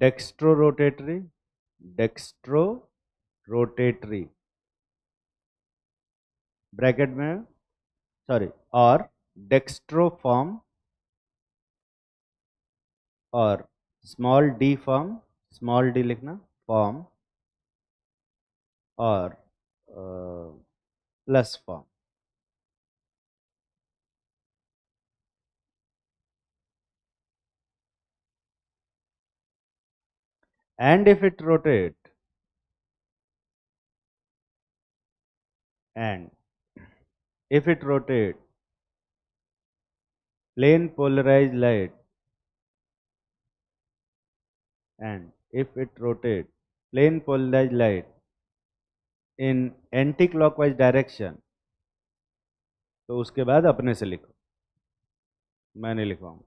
dextro-rotatory, dextro-rotatory bracket में, सॉरी, और डेक्स्ट्रोफॉर्म, और small D form, small D लिखना, फॉर्म, और plus form. And if it rotate, and if it rotate plane polarized light, and if it rotate plane polarized light in anti-clockwise direction, तो उसके बाद अपने से लिखो, मैं नहीं लिखवाऊंगा,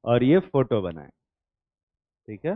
और ये फोटो बनाए. ठीक है.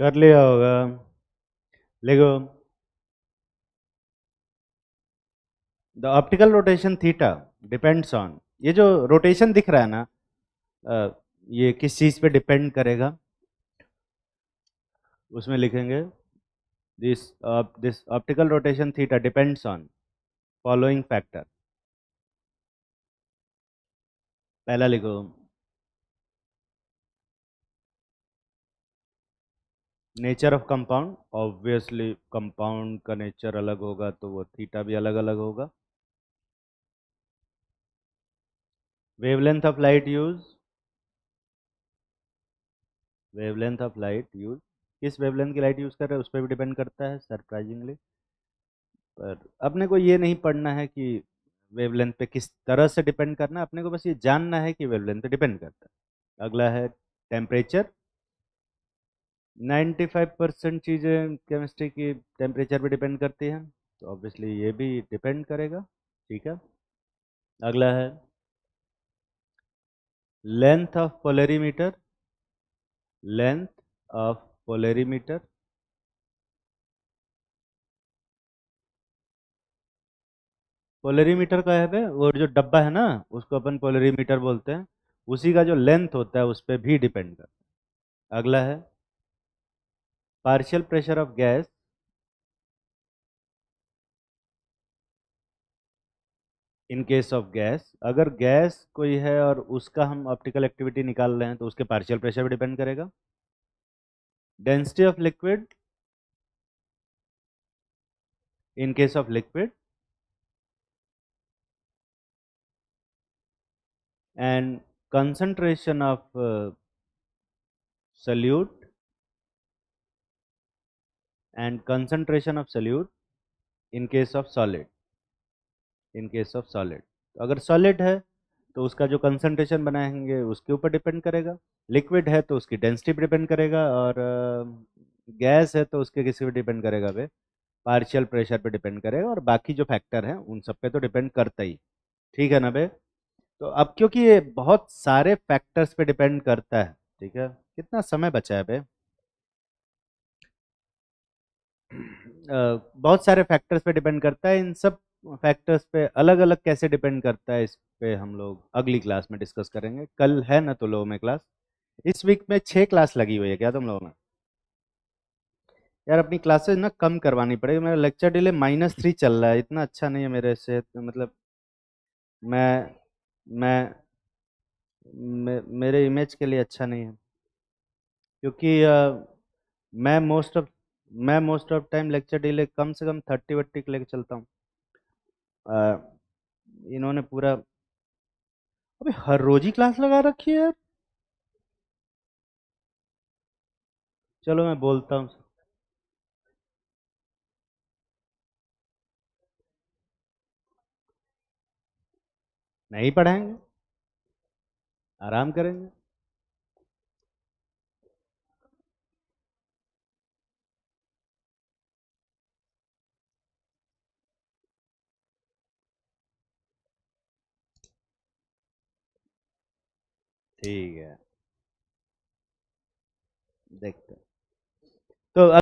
कर लिया होगा। देखो, the optical rotation theta depends on, ये जो रोटेशन दिख रहा है ना, अ, ये किस चीज़ पे डिपेंड करेगा, उसमें लिखेंगे this optical rotation theta depends on following factor. पहला लिखो, nature of compound, obviously compound का नेचर अलग होगा तो वो थीटा भी अलग अलग होगा। Wavelength of light use, wavelength of light use, किस वेवलेंथ की लाइट यूज कर रहे हैं उस पर भी डिपेंड करता है सरप्राइजिंगली। पर अपने को ये नहीं पढ़ना है कि वेवलेंथ पे किस तरह से डिपेंड करना है, अपने को बस ये जानना है कि वेवलेंथ पे डिपेंड करता है। अगला है टेम्परेचर। 95% चीज़ें केमिस्ट्री की टेम्परेचर पे डिपेंड करती हैं, तो ऑब्वियसली ये भी डिपेंड करेगा। ठीक है। अगला है length of polarimeter, length of polarimeter. Polarimeter का है बे, वो जो डब्बा है ना, उसको अपन पोलरीमीटर बोलते हैं, उसी का जो लेंथ होता है उस पर भी डिपेंड करता है। अगला है partial pressure of gas, in case of gas, अगर गैस कोई है और उसका हम ऑप्टिकल एक्टिविटी निकाल रहे हैं तो उसके पार्शियल प्रेशर भी डिपेंड करेगा। Density of liquid, in case of liquid, and concentration of solute, and concentration of solute in case of solid, in case of solid. तो अगर सॉलिड है तो उसका जो कंसंट्रेशन बनाएंगे उसके ऊपर डिपेंड करेगा, लिक्विड है तो उसकी डेंसिटी पे डिपेंड करेगा, और गैस है तो उसके किसी पे डिपेंड करेगा बे, पार्शियल प्रेशर पे डिपेंड करेगा, और बाकी जो फैक्टर हैं उन सब पे तो डिपेंड करता ही। ठीक है ना बे। तो अब क्योंकि ये बहुत सारे फैक्टर्स पे डिपेंड करता है, ठीक है, कितना समय बचा है बे, बहुत सारे फैक्टर्स पे डिपेंड करता है, इन सब फैक्टर्स पे अलग अलग कैसे डिपेंड करता है, इस पे हम लोग अगली क्लास में डिस्कस करेंगे। कल है ना तो लोगों में क्लास, इस वीक में 6 क्लास लगी हुई है क्या तुम लोगों में? यार अपनी क्लासेस ना कम करवानी पड़ेगी, मेरा लेक्चर डिले -3 चल रहा है, इतना अच्छा नहीं है मेरे से, तो मतलब मैं मैं मेरे इमेज के लिए अच्छा नहीं है, क्योंकि मैं मोस्ट ऑफ मैं most of time lecture delay कम से कम 30 के लेके चलता हूँ। अ, इन्होंने पूरा, अबे हर रोज ही क्लास लगा रखी है यार। चलो मैं बोलता हूँ, नहीं पढ़ाएंगे, आराम करेंगे। ठीक है, देखते हैं। तो